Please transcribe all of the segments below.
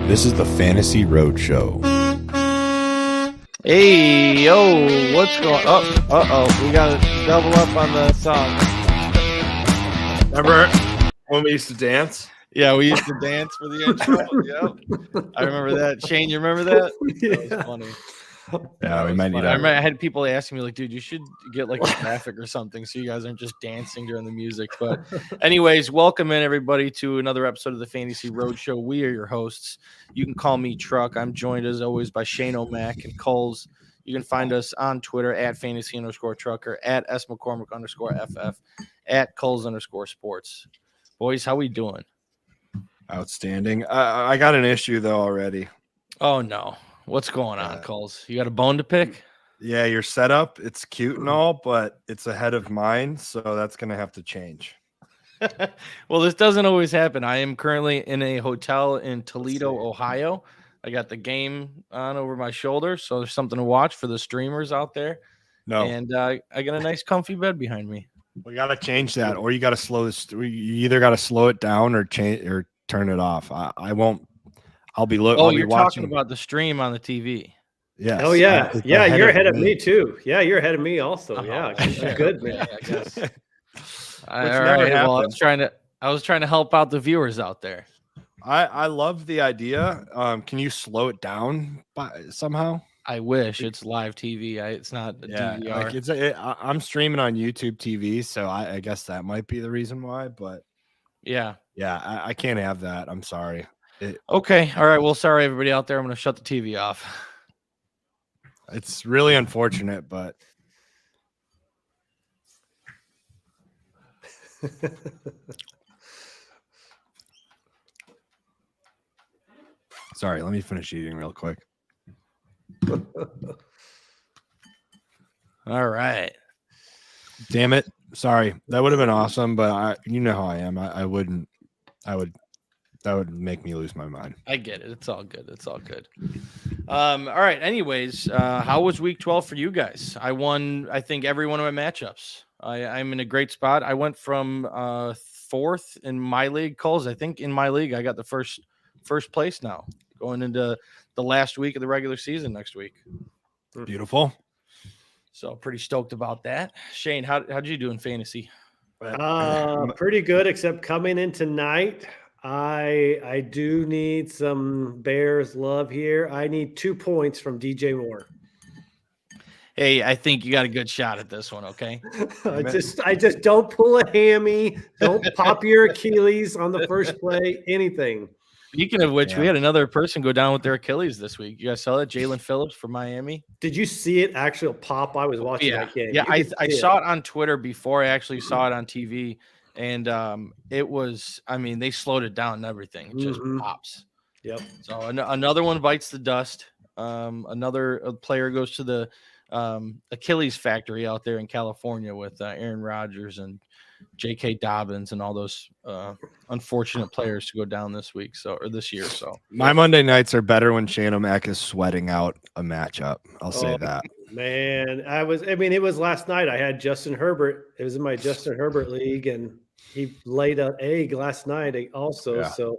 This is the Fantasy Roadshow. Hey, yo, what's going on? Uh-oh, we got to double up on the song. Remember when we used to dance? Yeah, we used to dance for the intro. Yep. I remember that. Shane, you remember that? That was funny. Yeah, we might need I remember I had people asking me, like, dude, you should get like a graphic or something so you guys aren't just dancing during the music. But anyways, welcome in everybody to another episode of the Fantasy Roadshow. We are your hosts. You can call me Truck. I'm joined as always by Shane O'Mac and Kulz. You can find us on Twitter at fantasy_trucker, at smccormick_ff, at Kulz_sports. Boys, how we doing? Outstanding. I got an issue though already. Oh no. What's going on, Kulz? You got a bone to pick? Yeah, your setup, it's cute and all, but it's ahead of mine, so that's going to have to change. Well, this doesn't always happen. I am currently in a hotel in Toledo, Ohio. I got the game on over my shoulder, so there's something to watch for the streamers out there. No. And I got a nice comfy bed behind me. We got to change that, or you got to slow this. You either got to slow it down or change or turn it off. I won't. I'll be looking. Oh, you're talking about the stream on the TV. Yeah. Oh yeah, yeah. You're ahead of me too. Yeah, you're ahead of me also. Oh, yeah, yeah. good man. I guess. All never right. Well, happens. I was trying to help out the viewers out there. I love the idea. Can you slow it down somehow? I wish it's live TV. It's not a DVR. Like I'm streaming on YouTube TV, so I guess that might be the reason why. But yeah, I can't have that. I'm sorry. Okay. All right. Well, sorry, everybody out there. I'm going to shut the TV off. It's really unfortunate, but sorry, let me finish eating real quick. All right. Damn it. Sorry. That would have been awesome, but you know how I am. That would make me lose my mind. I get it. It's all good. It's all good. All right. Anyways, how was week 12 for you guys? I won, I think, every one of my matchups. I'm in a great spot. I went from fourth in my league, Kulz. I think in my league, I got the first place now going into the last week of the regular season next week. Beautiful. So pretty stoked about that. Shane, how'd you do in fantasy? Pretty good, except coming in tonight. I do need some Bears love here. I need 2 points from DJ Moore. Hey, I think you got a good shot at this one, okay? I just don't pull a hammy, don't pop your Achilles on the first play, anything. Speaking of which, we had another person go down with their Achilles this week. You guys saw that? Jalen Phillips from Miami. Did you see it actually pop? I was watching that game. Yeah, I saw it on Twitter before I actually saw it on TV. And it was, I mean, they slowed it down and everything. It just pops. Yep. So another one bites the dust. Another player goes to the Achilles factory out there in California with Aaron Rodgers and J.K. Dobbins and all those unfortunate players to go down this week or this year. So my Monday nights are better when Shane O'Mac is sweating out a matchup. I'll say that. Man, it was last night. I had Justin Herbert. It was in my Justin Herbert league, and he laid an egg last night also. Yeah. So,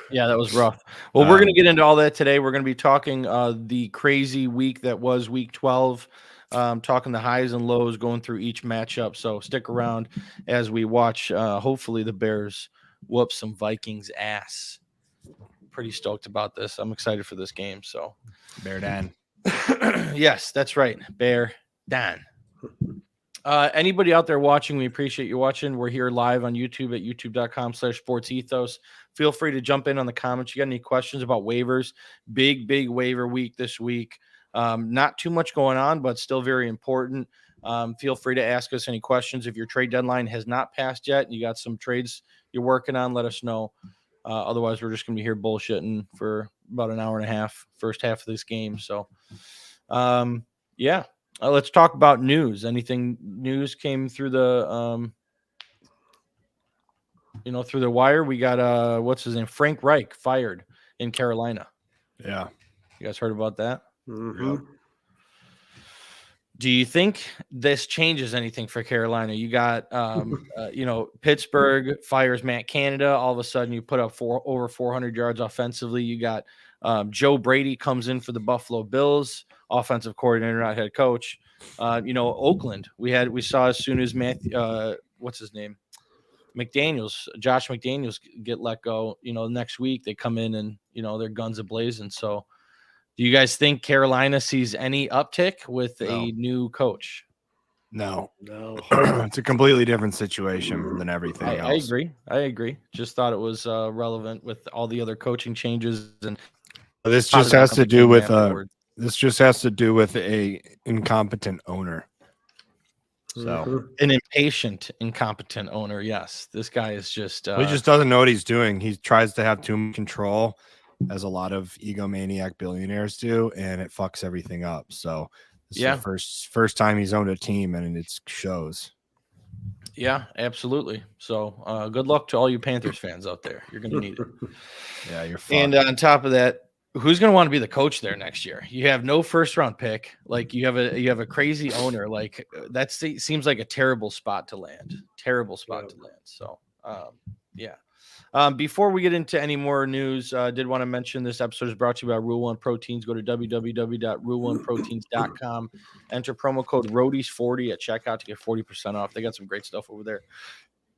yeah, that was rough. Well, we're going to get into all that today. We're going to be talking the crazy week that was week 12, talking the highs and lows, going through each matchup. So stick around as we watch, hopefully, the Bears whoop some Vikings ass. Pretty stoked about this. I'm excited for this game. So, Bear Dan. Yes, that's right. Bear Dan. Anybody out there watching, we appreciate you watching. We're here live on YouTube at youtube.com/sportsethos. Feel free to jump in on the comments. You got any questions about waivers? Big waiver week this week. Not too much going on, but still very important. Feel free to ask us any questions. If your trade deadline has not passed yet and you got some trades you're working on, let us know. Otherwise, we're just going to be here bullshitting for about an hour and a half, first half of this game. So, let's talk about news. Anything news came through the, through the wire? We got, what's his name? Frank Reich fired in Carolina. Yeah. You guys heard about that? Mm-hmm. Do you think this changes anything for Carolina? You got, Pittsburgh fires Matt Canada. All of a sudden, you put up over 400 yards offensively. You got Joe Brady comes in for the Buffalo Bills, offensive coordinator, not head coach. Oakland. We saw as soon as what's his name, Josh McDaniels get let go. Next week they come in and their guns a-blazing. So, do you guys think Carolina sees any uptick with a new coach? No. It's a completely different situation than everything else. I agree. Just thought it was relevant with all the other coaching changes, and this just has to do with a incompetent owner. So an impatient, incompetent owner. Yes, this guy is just he just doesn't know what he's doing. He tries to have too much control, as a lot of egomaniac billionaires do, and it fucks everything up. So this is the first time he's owned a team, and it shows. Yeah, absolutely. So good luck to all you Panthers fans out there. You're going to need it. Yeah, you're fucked. And on top of that, who's going to want to be the coach there next year? You have no first round pick. Like you have a crazy owner. Like that seems like a terrible spot to land. So yeah. Before we get into any more news, I did want to mention this episode is brought to you by Rule One Proteins. Go to www.rule1proteins.com. Enter promo code ROADIES40 at checkout to get 40% off. They got some great stuff over there.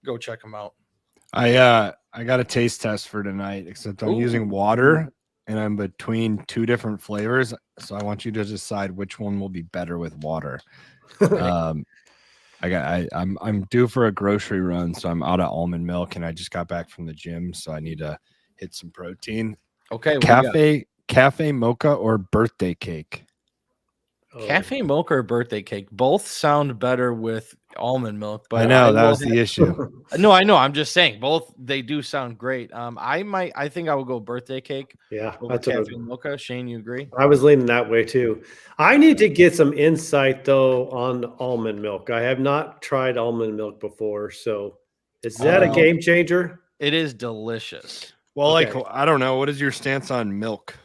Go check them out. I got a taste test for tonight, except I'm using water and I'm between two different flavors. So I want you to decide which one will be better with water. I'm due for a grocery run, so I'm out of almond milk, and I just got back from the gym, so I need to hit some protein. Okay, cafe mocha or birthday cake? Cafe mocha or birthday cake? Both sound better with almond milk, but I know that was the issue. No, I know. I'm just saying both. They do sound great. I think I would go birthday cake. Yeah, that's cafe mocha. Shane, you agree? I was leaning that way too. I need to get some insight though on almond milk. I have not tried almond milk before, so is that a game changer? It is delicious. Well, okay. I don't know. What is your stance on milk?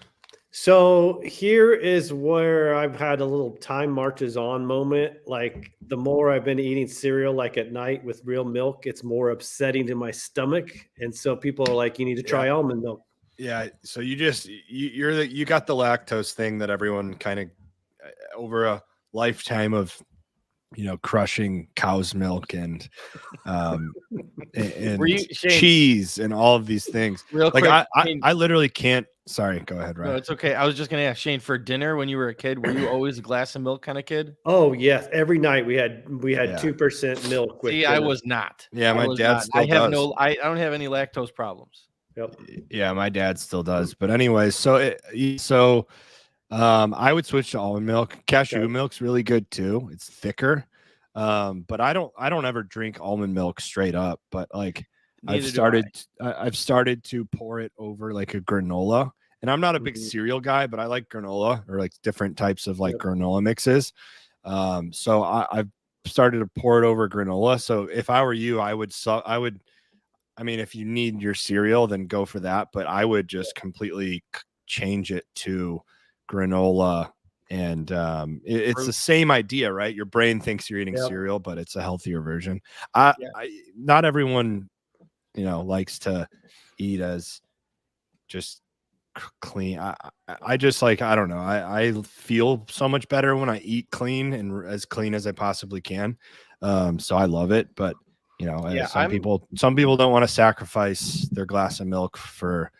So here is where I've had a little time marches on moment. Like the more I've been eating cereal, like at night with real milk, it's more upsetting to my stomach. And so people are like, you need to try almond milk. Yeah. So you got the lactose thing that everyone kind of over a lifetime of, crushing cow's milk and cheese and all of these things. Real quick, I literally can't. Sorry, go ahead, Ryan. No, it's okay. I was just going to ask Shane, for dinner when you were a kid, were you always a glass of milk kind of kid? Oh yes, every night we had 2% milk. With I was not. Yeah, my dad still does. I don't have any lactose problems. Yep. Yeah, my dad still does. But anyways, I would switch to almond milk. Cashew milk's really good too. It's thicker. But I don't ever drink almond milk straight up, but like I've started to pour it over like a granola. And I'm not a big cereal guy, but I like granola or like different types of like granola mixes. So I've started to pour it over granola. So if I were you, I mean, if you need your cereal, then go for that. But I would just completely change it to granola. And it's the same idea, right? Your brain thinks you're eating cereal, but it's a healthier version. Not everyone, likes to eat as just clean. I just I don't know. I feel so much better when I eat clean and as clean as I possibly can. So I love it, but some people don't want to sacrifice their glass of milk for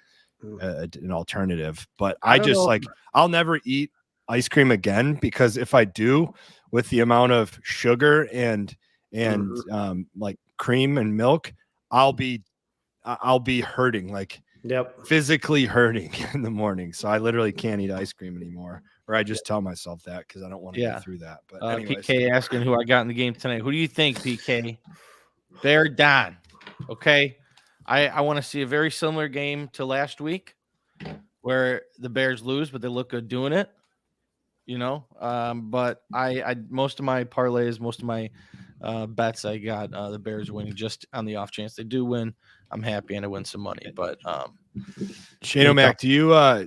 an alternative. But I'll never eat ice cream again, because if I do, with the amount of sugar and like cream and milk, I'll be hurting, physically hurting in the morning. So I literally can't eat ice cream anymore, or I just tell myself that because I don't want to go through that. But anyways. PK asking who I got in the game tonight. Who do you think, PK? Bear Don. Okay. I want to see a very similar game to last week where the Bears lose, but they look good doing it. But I most of my parlays, most of my bets, I got the Bears winning just on the off chance they do win. I'm happy and I win some money. But Shane O'Mac, do you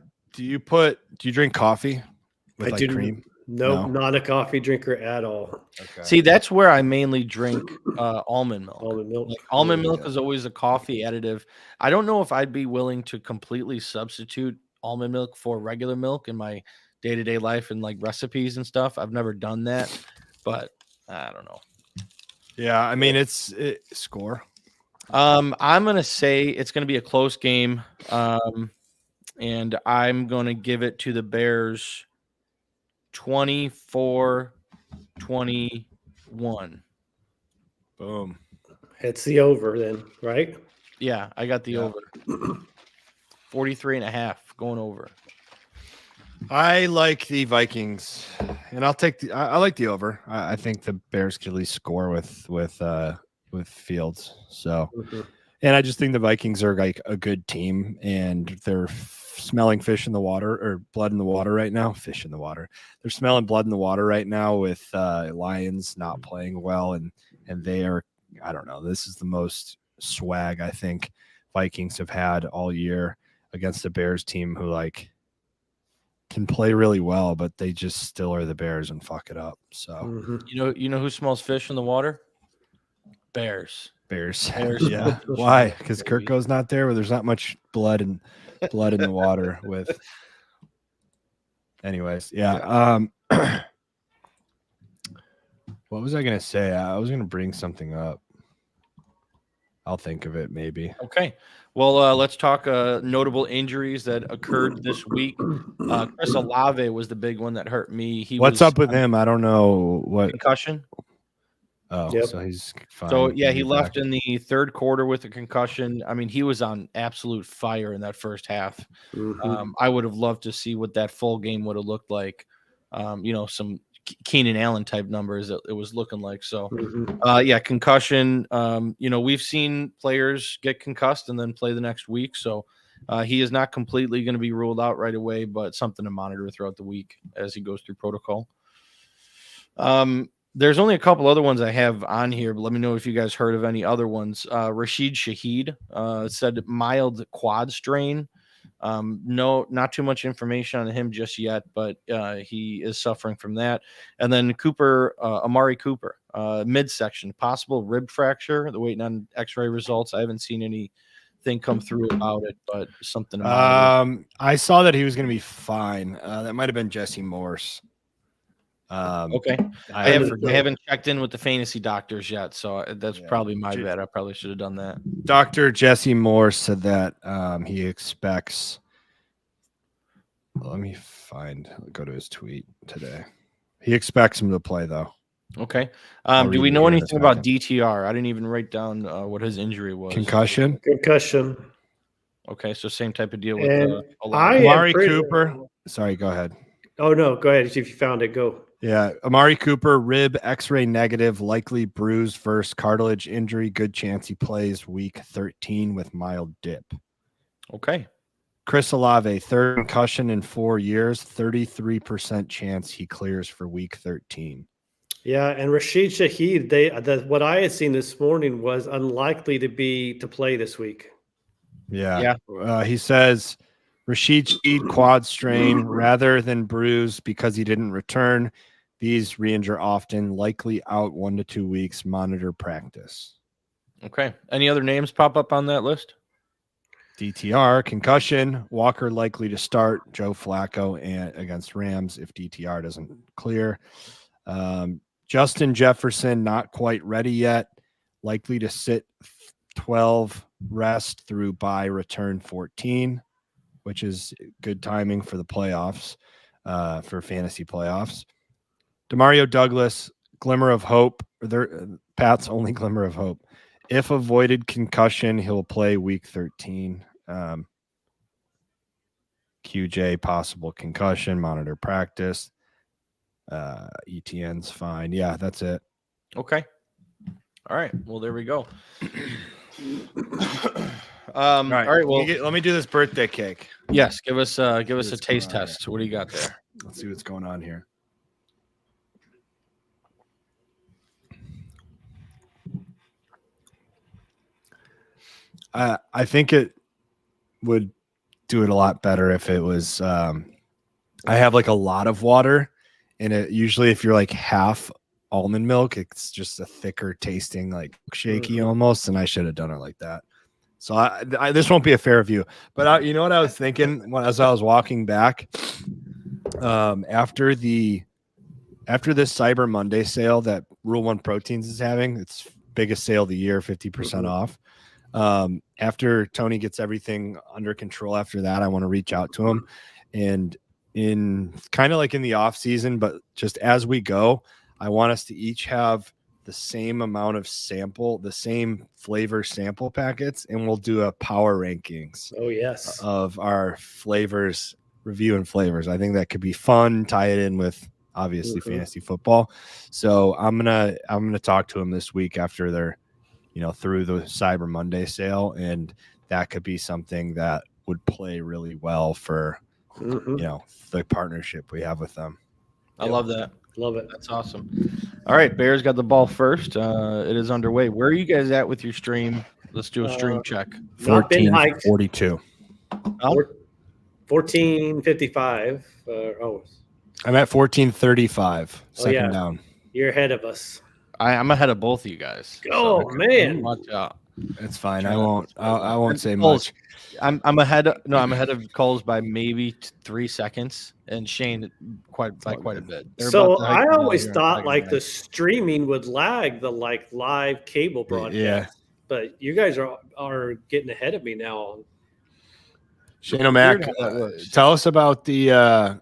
drink coffee with cream? Nope, No? not a coffee drinker at all. Okay. See, that's where I mainly drink almond milk. Almond milk. Like, almond Really milk good. is always a coffee additive. I don't know if I'd be willing to completely substitute almond milk for regular milk in my day-to-day life and like recipes and stuff. I've never done that, but I don't know. Yeah, I mean score. I'm gonna say it's gonna be a close game. And I'm gonna give it to the Bears 24-21. Boom. It's the over then, right? Yeah, I got the Yeah. over. 43.5 going over. I like the Vikings, and I'll take the. I like the over. I think the Bears can at least score with Fields. So, and I just think the Vikings are like a good team, and they're smelling fish in the water or blood in the water right now. Fish in the water. They're smelling blood in the water right now with Lions not playing well, and they are. I don't know. This is the most swag I think Vikings have had all year against the Bears team who like can play really well, but they just still are the Bears and fuck it up. So You know who smells fish in the water? Bears. Bears. Yeah. Why? Because Kirko's not there, where there's not much blood in the water with. Anyways, yeah. What was I gonna say? I was gonna bring something up. I'll think of it maybe. Okay. Well, let's talk notable injuries that occurred this week. Chris Olave was the big one that hurt me. What's up with him? I don't know what concussion. Oh, Yep. so he's fine. So yeah, he left in the third quarter with a concussion. I mean, he was on absolute fire in that first half. I would have loved to see what that full game would have looked like. Some Keenan Allen type numbers it was looking like. So yeah, concussion. We've seen players get concussed and then play the next week. So he is not completely going to be ruled out right away, but something to monitor throughout the week as he goes through protocol. There's only a couple other ones I have on here, but let me know if you guys heard of any other ones. Rashid Shaheed said mild quad strain. No, not too much information on him just yet, but he is suffering from that. And then Amari Cooper, midsection, possible rib fracture. They're waiting on X-ray results. I haven't seen anything come through about it, but something. I saw that he was going to be fine. That might have been Jesse Morse. Okay, I haven't checked in with the fantasy doctors yet, so that's probably my bad. I probably should have done that. Dr. Jesse Moore said that he expects. Let me go to his tweet today. He expects him to play though. Okay. Do we know anything about DTR? I didn't even write down what his injury was. Concussion. Okay, so same type of deal with Amari Cooper. Sorry, go ahead. Oh no, go ahead. If you found it, go. Yeah, Amari Cooper, rib X-ray negative, likely bruised versus cartilage injury. Good chance he plays week 13 with mild dip. Okay. Chris Olave, third concussion in 4 years, 33% chance he clears for week 13. Yeah, and Rashid Shaheed, what I had seen this morning was unlikely to play this week. Yeah. He says Rashid Shaheed quad strain rather than bruise because he didn't return. These re-injure often, likely out 1 to 2 weeks. Monitor practice. Okay. Any other names pop up on that list? DTR, concussion, Walker likely to start, Joe Flacco against Rams if DTR doesn't clear. Justin Jefferson, not quite ready yet, likely to sit 12, rest through bye, return 14, which is good timing for the playoffs, for fantasy playoffs. Demario Douglas, glimmer of hope, Pat's only glimmer of hope. If avoided concussion, he'll play week 13. QJ, possible concussion, monitor practice. ETN's fine. Yeah, that's it. Okay. All right. Well, there we go. All right. Well, let me do this birthday cake. Yes. Give us a taste test. What do you got there? Let's see what's going on here. I think it would do it a lot better if it was. I have like a lot of water And usually if you're like half almond milk, it's just a thicker tasting, like shaky almost. And I should have done it like that. So this won't be a fair review, but you know what I was thinking as I was walking back, after this Cyber Monday sale that Rule 1 Proteins is having, it's biggest sale of the year, 50% off. After Tony gets everything under control after that, I want to reach out to him, and in kind of like in the off season, but just as we go, I want us to each have the same amount of the same flavor sample packets, and we'll do a power rankings. Oh yes, of our flavors, reviewing flavors. I think that could be fun. Tie it in with obviously fantasy football. So I'm gonna talk to him this week after they're, through the Cyber Monday sale, and that could be something that would play really well for the partnership we have with them. I love that. Love it. That's awesome. All right, Bears got the ball first. It is underway. Where are you guys at with your stream? Let's do a stream check. 14:42. 14:55. I'm at 14:35. Second down. You're ahead of us. I'm ahead of both of you guys. Oh man, watch out. It's fine. I won't say Kulz, much. I'm ahead of Kulz by maybe 3 seconds, and Shane quite a bit. So I always thought like the streaming would lag the live cable broadcast. Yeah. But you guys are getting ahead of me now. Shane O'Mac, tell us about the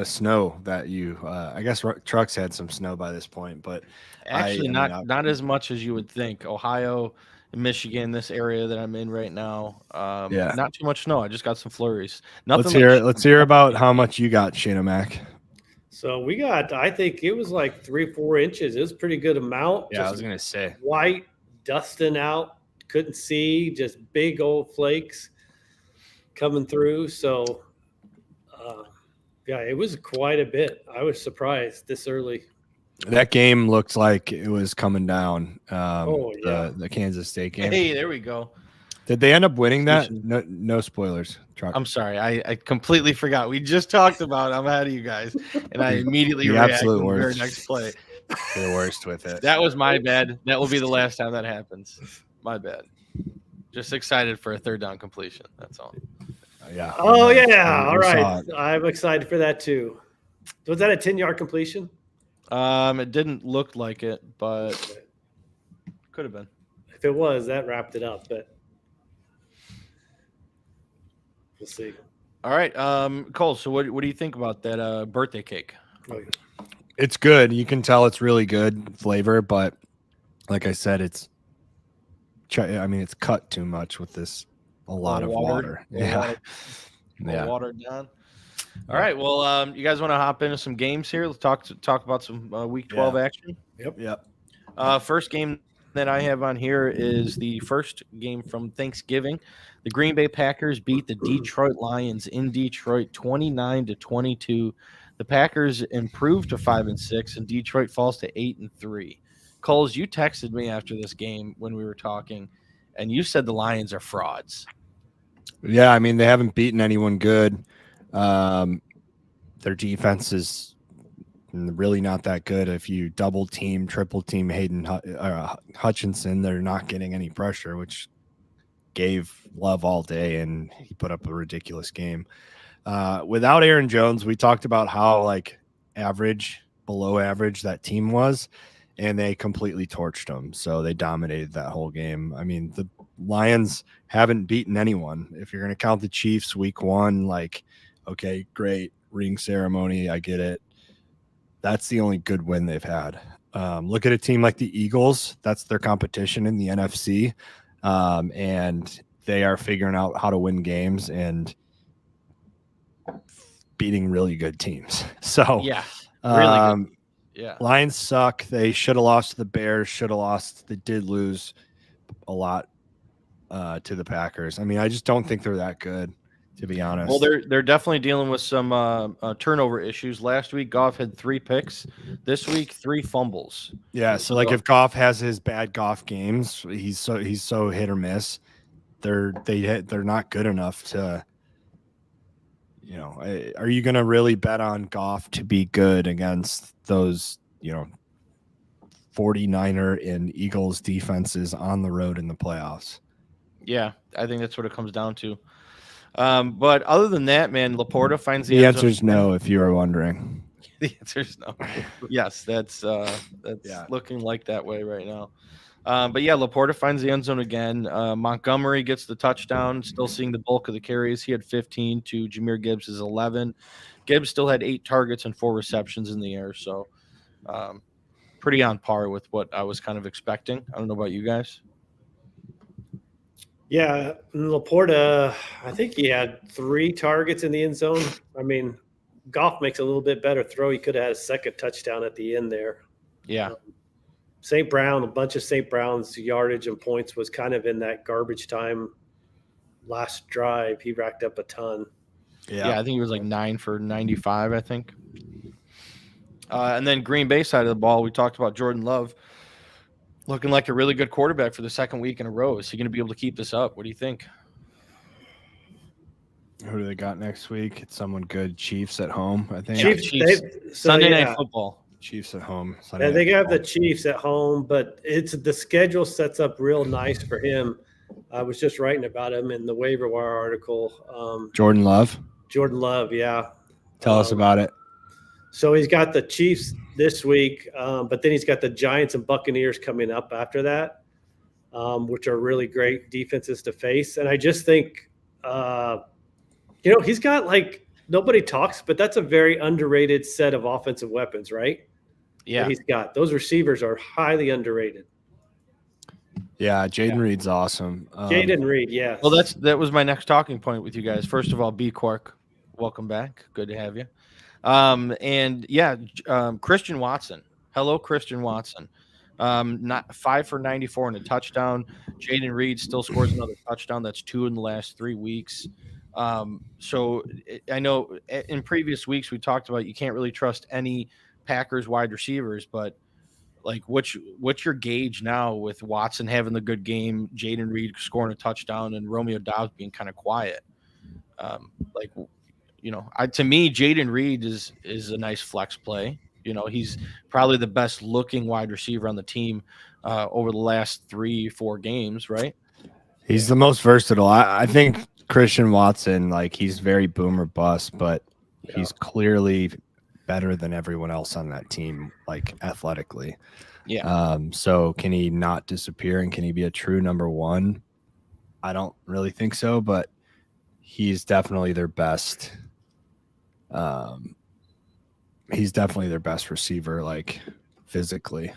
snow that you. I guess trucks had some snow by this point, but actually not as much as you would think. Ohio, Michigan, this area that I'm in right now, not too much snow. I just got some flurries. Let's hear about how much you got, Shane O'Mac. So we got, I think it was like 3 or 4 inches. It was a pretty good amount. Yeah, I was gonna say white dusting out. Couldn't see, just big old flakes coming through. So, it was quite a bit. I was surprised this early. That game looked like it was coming down. The Kansas State game. Hey, there we go. Did they end up winning that? No spoilers. I'm sorry. I completely forgot. We just talked about I'm ahead of you guys, and I immediately reacted to their next play. You're the worst with it. That was my bad. That will be the last time that happens. My bad. Just excited for a third down completion. That's all. Yeah. Oh, yeah. All right. I'm excited for that, too. Was that a 10-yard completion? It didn't look like it, but could have been. If it was, that wrapped it up, but we'll see. All right. Cole, so what do you think about that birthday cake? Oh, yeah. It's good. You can tell it's really good flavor, but like I said, it's cut too much with this. A lot of water. Yeah. Watered down. All right. Well, you guys want to hop into some games here? Let's talk about some Week 12 action. Yep. First game that I have on here is the first game from Thanksgiving. The Green Bay Packers beat the Detroit Lions in Detroit 29-22. The Packers improved to 5-6, and Detroit falls to 8-3. Kulz, you texted me after this game when we were talking, and you said the Lions are frauds. Yeah, I mean, they haven't beaten anyone good. Their defense is really not that good. If you double team, triple team Hayden Hutchinson, they're not getting any pressure, which gave Love all day, and he put up a ridiculous game. Without Aaron Jones, we talked about how below average that team was, and they completely torched them. So they dominated that whole game. I mean, the Lions haven't beaten anyone. If you're going to count the Chiefs week 1, okay, great ring ceremony. I get it. That's the only good win they've had. Look at a team like the Eagles. That's their competition in the NFC. And they are figuring out how to win games and beating really good teams. So yeah, really good. Yeah, Lions suck. They should have lost to the Bears. They did lose a lot to the Packers. I mean, I just don't think they're that good, to be honest. Well, they're definitely dealing with some turnover issues. Last week, Goff had 3 picks. This week, 3 fumbles. Yeah, so if Goff has his bad Goff games, he's so hit or miss. They're not good enough to. are you going to really bet on Goff to be good against those, 49er and Eagles defenses on the road in the playoffs? Yeah, I think that's what it comes down to. But other than that, man, Laporta finds the answer is no, if you were wondering. The answer is no. Yes, that's looking like that way right now. But yeah, Laporta finds the end zone again. Montgomery gets the touchdown, still seeing the bulk of the carries. He had 15 to Jahmyr Gibbs' 11. Gibbs still had 8 targets and 4 receptions in the air. So pretty on par with what I was kind of expecting. I don't know about you guys. Yeah, Laporta, I think he had 3 targets in the end zone. I mean, Goff makes a little bit better throw. He could have had a second touchdown at the end there. Yeah. St. Brown, a bunch of St. Brown's yardage and points was kind of in that garbage time last drive. He racked up a ton. Yeah, I think he was like 9 for 95, I think. And then Green Bay side of the ball, we talked about Jordan Love looking like a really good quarterback for the second week in a row. Is he going to be able to keep this up? What do you think? Who do they got next week? It's someone good. Chiefs at home, I think. Chiefs. Sunday Night Football. Chiefs at home. Yeah, they have the Chiefs at home, but the schedule sets up real nice for him. I was just writing about him in the waiver wire article. Jordan Love, yeah. Tell us about it. So he's got the Chiefs this week, but then he's got the Giants and Buccaneers coming up after that, which are really great defenses to face. And I just think, he's got nobody talks, but that's a very underrated set of offensive weapons, right? Yeah. He's got those receivers are highly underrated. Yeah, Jaden Reed's awesome. Jaden Reed, yeah. Well, that was my next talking point with you guys. First of all, B Quark, welcome back. Good to have you. Christian Watson. Hello, Christian Watson. Not 5 for 94 and a touchdown. Jaden Reed still scores another touchdown. That's 2 in the last 3 weeks. So I know in previous weeks we talked about you can't really trust any Packers wide receivers, but what's your gauge now with Watson having the good game, Jaden Reed scoring a touchdown, and Romeo Doubs being kind of quiet? To me, Jaden Reed is a nice flex play. He's probably the best looking wide receiver on the team over the last 3-4 games, right? He's the most versatile. I think Christian Watson, he's very boom or bust, but he's clearly better than everyone else on that team, athletically. Yeah. So can he not disappear and can he be a true number 1? I don't really think so, but he's definitely their best. He's definitely their best receiver, physically.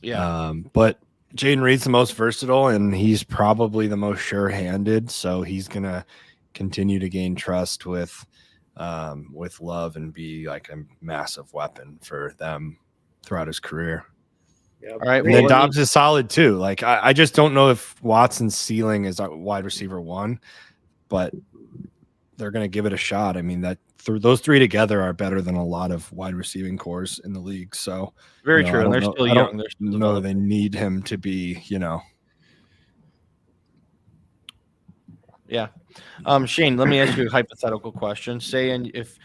Yeah. But Jaden Reed's the most versatile, and he's probably the most sure-handed. So he's gonna continue to gain trust with Love and be a massive weapon for them throughout his career. Yeah. All right. And then Dobbs is solid too. I just don't know if Watson's ceiling is a wide receiver 1, but they're going to give it a shot. I mean, those 3 together are better than a lot of wide receiving cores in the league. So very true. And they're still young. They need him to be, Yeah. Shane, let me ask you a hypothetical question. Say if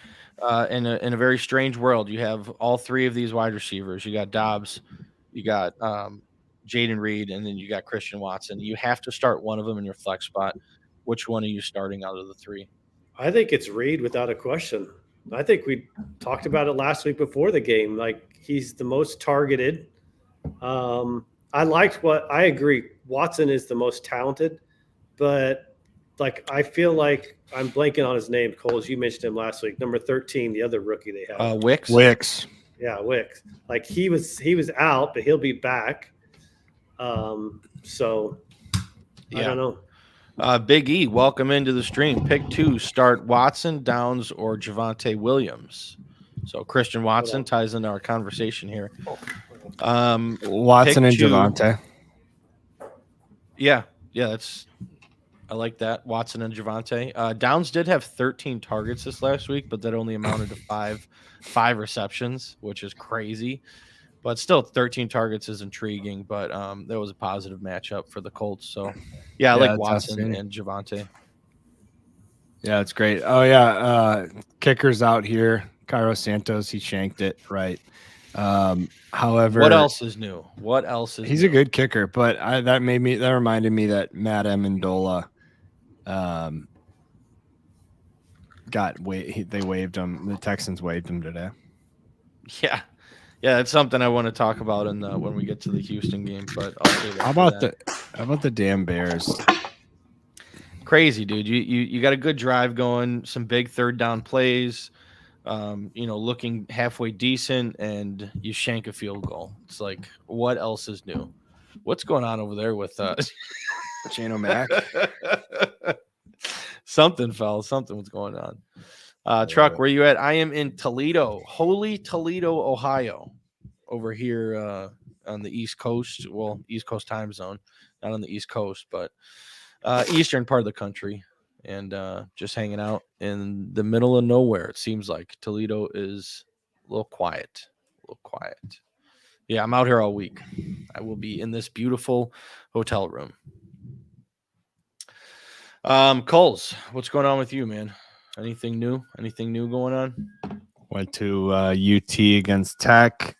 in a very strange world, you have all 3 of these wide receivers. You got Dobbs, you got Jaden Reed, and then you got Christian Watson. You have to start one of them in your flex spot. Which one are you starting out of the 3? I think it's Reed without a question. I think we talked about it last week before the game. He's the most targeted. I agree. Watson is the most talented, but I feel like I'm blanking on his name. Kulz, you mentioned him last week. Number 13, the other rookie they have. Wicks. Yeah, Wicks. He was out, but he'll be back. So I don't know. Big E, welcome into the stream. Pick 2, start Watson, Downs, or Javonte Williams. So Christian Watson ties into our conversation here. Watson and Javonte. Yeah, I like that. Watson and Javonte. Downs did have 13 targets this last week, but that only amounted to five receptions, which is crazy. But still, 13 targets is intriguing. But that was a positive matchup for the Colts. So, I like Watson and Javonte. Yeah, it's great. Oh yeah, kicker's out here. Cairo Santos, he shanked it right. However, what else is new? He's a good kicker, but that reminded me that Matt Amendola, they waived him. The Texans waived him today. Yeah, it's something I want to talk about when we get to the Houston game. But I'll say that. How about the damn Bears? Crazy, dude. You got a good drive going, some big third down plays, looking halfway decent, and you shank a field goal. It's like, what else is new? What's going on over there with Shane O'Mac? Something was going on. Truck, where you at? I am in Toledo, holy Toledo, Ohio, over here on the East Coast. Well, East Coast time zone, not on the East Coast, but eastern part of the country, and just hanging out in the middle of nowhere. It seems like Toledo is a little quiet. Yeah, I'm out here all week. I will be in this beautiful hotel room. Kulz, what's going on with you, man? Anything new going on? Went to UT against Tech.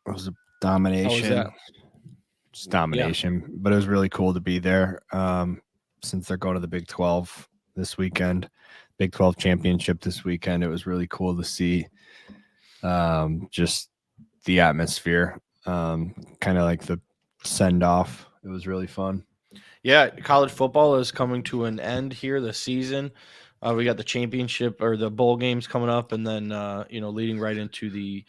It was a domination. How was that? Just domination, but it was really cool to be there. Since they're going to the Big 12 this weekend, Big 12 championship this weekend, it was really cool to see just the atmosphere, kind of like the send off. It was really fun. Yeah, college football is coming to an end here this season. We got the championship or the bowl games coming up, and then leading right into the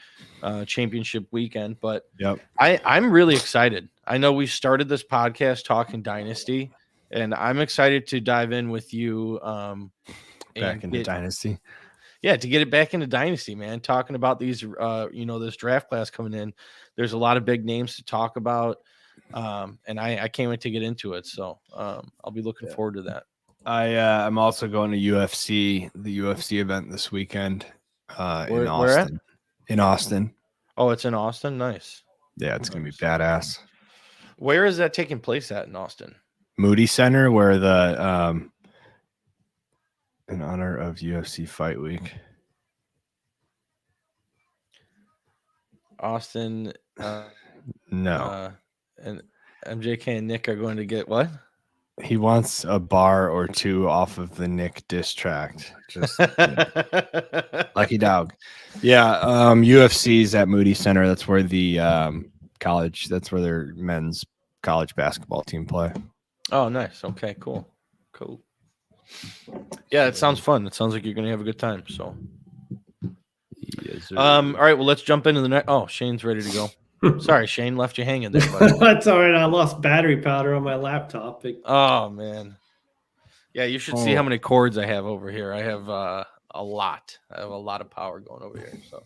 championship weekend. But yep, I'm really excited. I know we started this podcast talking Dynasty, and I'm excited to dive in with you back into Dynasty. Yeah, to get it back into Dynasty, man. Talking about these, this draft class coming in. There's a lot of big names to talk about, and I can't wait to get into it. So I'll be looking forward to that. I'm also going to the UFC event this weekend in Austin. Where at? In Austin. Oh, it's in Austin? Nice. Yeah, it's going to be badass. Where is that taking place at in Austin? Moody Center, where the in honor of UFC Fight Week. Austin. No. And MJK and Nick are going to get what? He wants a bar or two off of the Nick diss track. Just lucky dog. Yeah, UFC's at Moody Center. That's where the that's where their men's college basketball team play. Oh, nice. Okay, cool. Yeah, it sounds fun. It sounds like you're going to have a good time. So, yes, all right. Well, let's jump into the next. Oh, Shane's ready to go. Sorry, Shane, left you hanging there. That's all right. I lost battery powder on my laptop. Oh man, yeah. You should see how many cords I have over here. I have a lot. I have a lot of power going over here. So,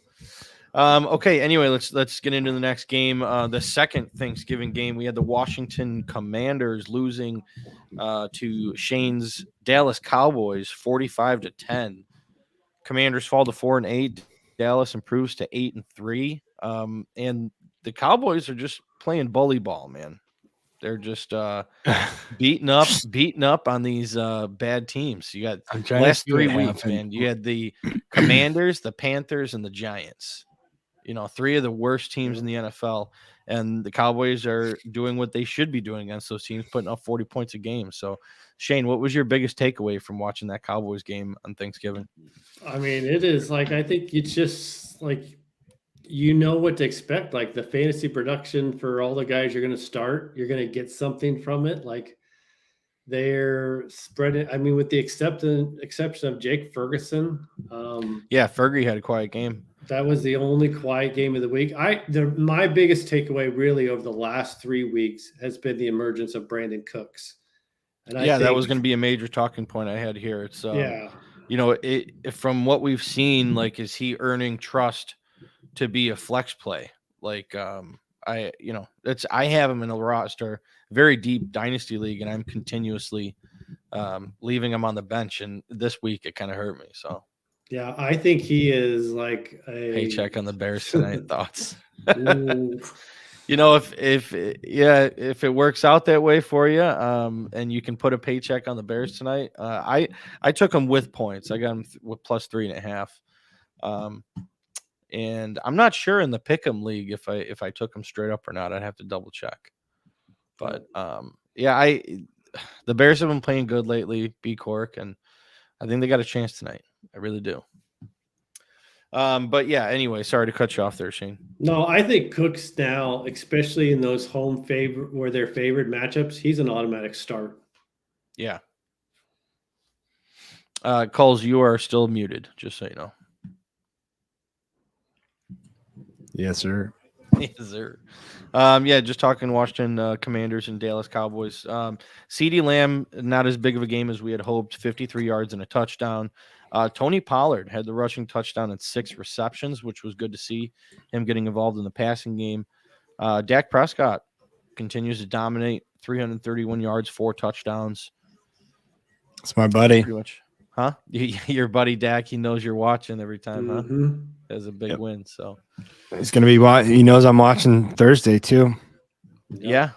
okay. Anyway, let's get into the next game. The second Thanksgiving game, we had the Washington Commanders losing to Shane's Dallas Cowboys, 45-10. Commanders fall to 4-8. Dallas improves to 8-3. And the Cowboys are just playing bully ball, man. They're just beating up on these bad teams. You got last 3 weeks, man. You had the Commanders, the Panthers, and the Giants. 3 of the worst teams in the NFL, and the Cowboys are doing what they should be doing against those teams, putting up 40 points a game. So, Shane, what was your biggest takeaway from watching that Cowboys game on Thanksgiving? I mean, it is like, I think it's just like, what to expect. Like the fantasy production for all the guys you're going to start, you're going to get something from it. Like they're spreading. I mean, with the exception of Jake Ferguson. Yeah, Fergie had a quiet game. That was the only quiet game of the week. My biggest takeaway really over the last 3 weeks has been the emergence of Brandon Cooks. And I think that was going to be a major talking point I had here. It's from what we've seen, like, is he earning trust to be a flex play? Like, I have him in a roster, very deep dynasty league, and I'm continuously leaving him on the bench. And this week it kind of hurt me. So. Yeah, I think he is like a paycheck on the Bears tonight. Thoughts? if it works out that way for you, and you can put a paycheck on the Bears tonight, I took them with points. I got them with plus 3.5. And I'm not sure in the Pick'em league if I took them straight up or not. I'd have to double check. But the Bears have been playing good lately, B Cork, and I think they got a chance tonight. I really do. But yeah, anyway, sorry to cut you off there, Shane. No, I think Cook's now, especially in those home favorite where they're favored matchups, he's an automatic start. Yeah. Kulz, you are still muted, just so you know. Yes, sir. Yes, sir. Just talking Washington Commanders and Dallas Cowboys. CeeDee Lamb, not as big of a game as we had hoped, 53 yards and a touchdown. Tony Pollard had the rushing touchdown and 6 receptions, which was good to see him getting involved in the passing game. Dak Prescott continues to dominate, 331 yards, 4 touchdowns. It's my buddy. Pretty much. Huh? Your buddy Dak, he knows you're watching every time, Mm-hmm. Has a big win, so. He's going to be he knows I'm watching Thursday too. Yeah.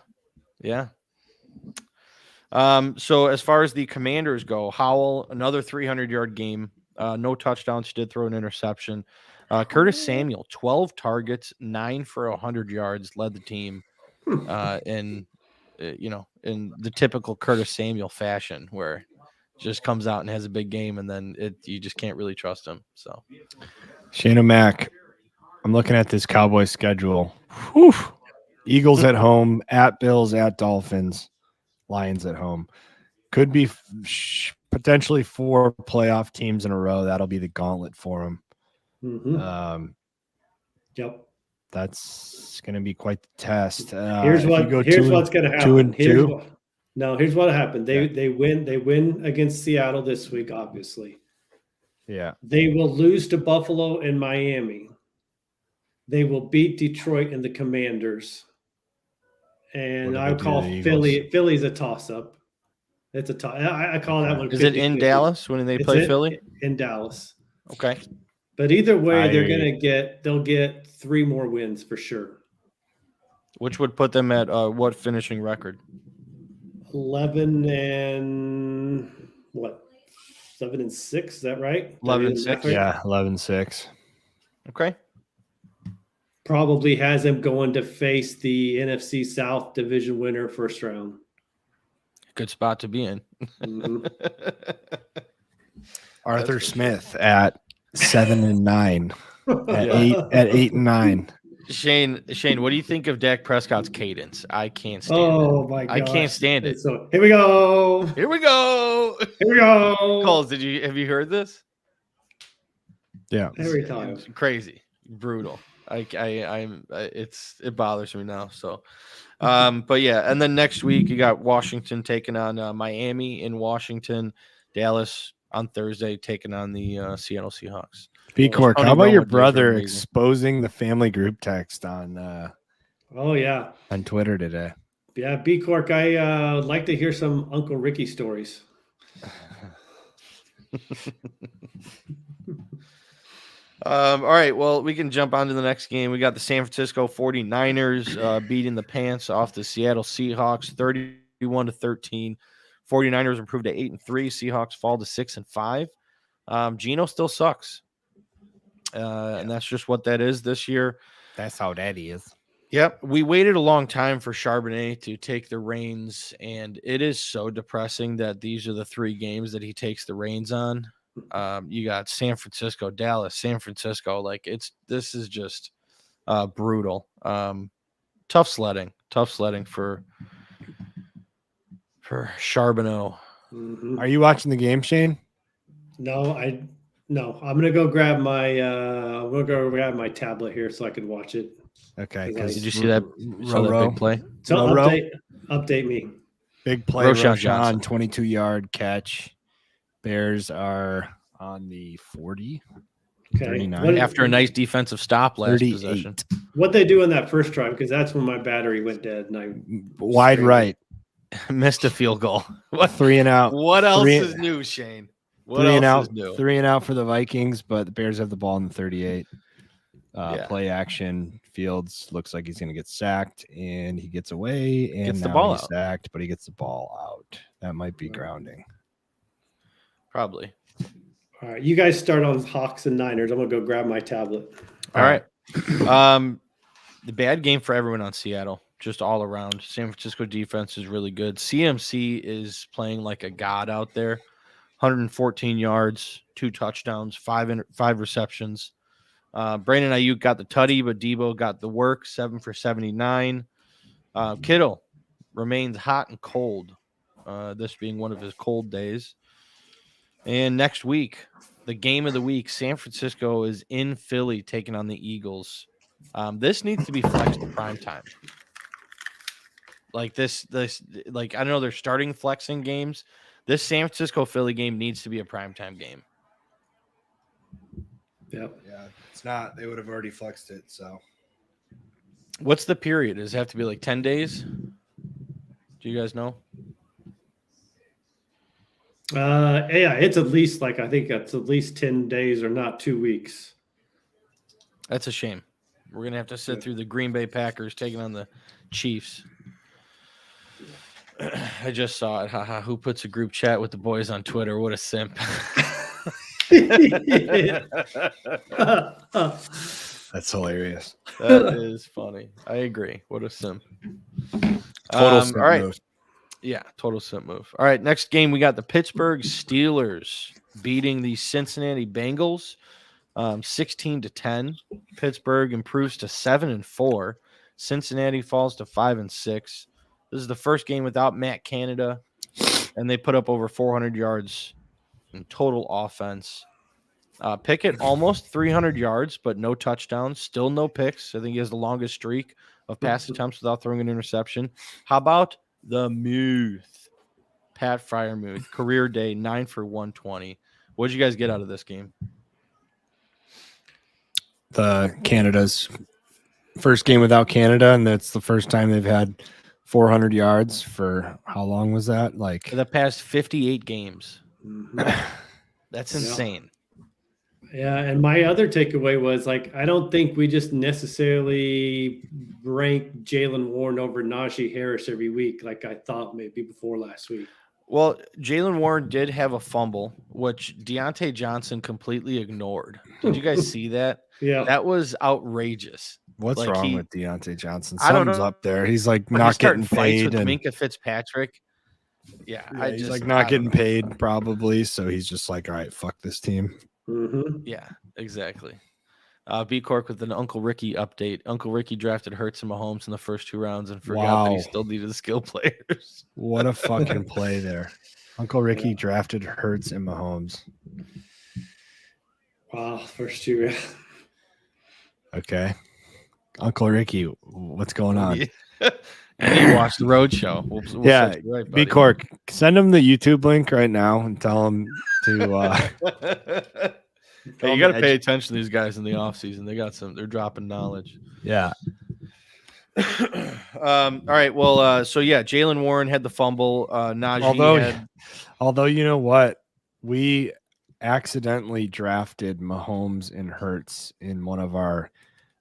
So as far as the Commanders go, Howell, another 300-yard game, no touchdowns, did throw an interception. Curtis Samuel, 12 targets, 9 for 100 yards, led the team in the typical Curtis Samuel fashion, where just comes out and has a big game, and then you just can't really trust him. So, Shane O'Mac, I'm looking at this Cowboys schedule. Whew. Eagles at home, at Bills, at Dolphins, Lions at home. Could be potentially 4 playoff teams in a row. That'll be the gauntlet for them. Mm-hmm. Yep. That's going to be quite the test. Here's what's going to happen. Here's what happened. They win against Seattle this week, obviously. Yeah. They will lose to Buffalo and Miami. They will beat Detroit and the Commanders. And I would call Philly's a toss-up. It's a toss. I call that one. Is it in Dallas when they play Philly? In Dallas. Okay. But either way, they'll get 3 more wins for sure. Which would put them at what finishing record? 11 and 7-6, is that right? 11-6. Yeah, 11-6. Okay. Probably has them going to face the NFC South division winner first round. Good spot to be in. Mm-hmm. Arthur Smith at 7-9. At 8 and 9. Shane, what do you think of Dak Prescott's cadence? I can't stand it. Oh my god. I can't stand it. So here we go. Kulz, have you heard this? Yeah. Every time. It's crazy. Brutal. It bothers me now. So but yeah, and then next week you got Washington taking on Miami in Washington, Dallas on Thursday taking on the Seattle Seahawks. B Cork, how about your brother exposing the family group text on on Twitter today? Yeah, B Cork, I like to hear some Uncle Ricky stories. All right, well, we can jump on to the next game. We got the San Francisco 49ers beating the pants off the Seattle Seahawks 31-13. 49ers improved to 8-3. Seahawks fall to 6-5. Geno still sucks. And that's just what that is this year. That's how that is. Yep. We waited a long time for Charbonnet to take the reins, and it is so depressing that these are the 3 games that he takes the reins on. You got San Francisco, Dallas, San Francisco. This is just brutal. Tough sledding for Charbonnet. Mm-hmm. Are you watching the game, Shane? No, I'm gonna go grab my tablet here so I can watch it. Okay. Did you see that big play? So update me. Big play. Roshan 22-yard catch. Bears are on the 40. Okay. 39. After a nice defensive stop last possession. What they do on that first drive, because that's when my battery went dead. And wide right. Missed a field goal. What 3 and out? What else is new, Shane? What else is new? 3 and out for the Vikings, but the Bears have the ball in the 38. Play action, Fields looks like he's going to get sacked, and he gets away, and Gets the now ball he's out. sacked, but he gets the ball out. That might be grounding. Probably. All right, you guys start on Hawks and Niners. I'm gonna go grab my tablet. All right. The bad game for everyone on Seattle, just all around. San Francisco defense is really good. CMC is playing like a god out there. 114 yards, 2 touchdowns, 5 receptions. Brandon Ayuk got the tutty, but Debo got the work, 7 for 79. Kittle remains hot and cold, this being one of his cold days. And next week, the game of the week, San Francisco is in Philly taking on the Eagles. This needs to be flexed to prime time. Like this, like I know they're starting flexing games. This San Francisco Philly game needs to be a primetime game. Yep. Yeah, it's not. They would have already flexed it. So, what's the period? Does it have to be like 10 days? Do you guys know? Yeah, it's at least I think it's at least 10 days or not 2 weeks. That's a shame. We're gonna have to sit through the Green Bay Packers taking on the Chiefs. I just saw it. Haha. Who puts a group chat with the boys on Twitter? What a simp. that's hilarious. That is funny. I agree. What a simp. Total simp all right. move. Yeah, total simp move. All right, next game we got the Pittsburgh Steelers beating the Cincinnati Bengals 16-10. Pittsburgh improves to 7-4. Cincinnati falls to 5-6. This is the first game without Matt Canada, and they put up over 400 yards in total offense. Pickett almost 300 yards, but no touchdowns. Still no picks. I think he has the longest streak of pass attempts without throwing an interception. How about the Muth? Pat Fryermuth, career day, 9 for 120. What did you guys get out of this game? The Canada's first game without Canada, and that's the first time they've had 400 yards for how long was that? Like For the past 58 games. Mhm. That's insane. Yeah, and my other takeaway was I don't think we just necessarily rank Jalen Warren over Najee Harris every week like I thought maybe before last week. Well, Jalen Warren did have a fumble, which Deontay Johnson completely ignored. Did you guys see that? Yeah. That was outrageous. what's Like, wrong he- with Deontay Johnson? I don't Something's know. up there. He's like But not he's starting getting fights paid, with and Minka Fitzpatrick. Yeah, yeah, he's like I not getting don't know. paid probably. So he's just like, all right, fuck this team. Mhm. Yeah, exactly. B Cork with an Uncle Ricky update. Uncle Ricky drafted Hurts and Mahomes in the first 2 rounds and forgot that he Wow. still needed skill players. What a fucking play there. Uncle Ricky drafted Hurts and Mahomes. Wow, first 2. Okay. Uncle Ricky, what's going on? And you watched the Road Show. We'll Yeah, set you right, B buddy. Cork, send him the YouTube link right now and tell him to Hey, you got to pay attention to these guys in the offseason. They're dropping knowledge. yeah. All right. Well, so yeah, Jalen Warren had the fumble. Najee Although you know what? We accidentally drafted Mahomes and Hurts in one of our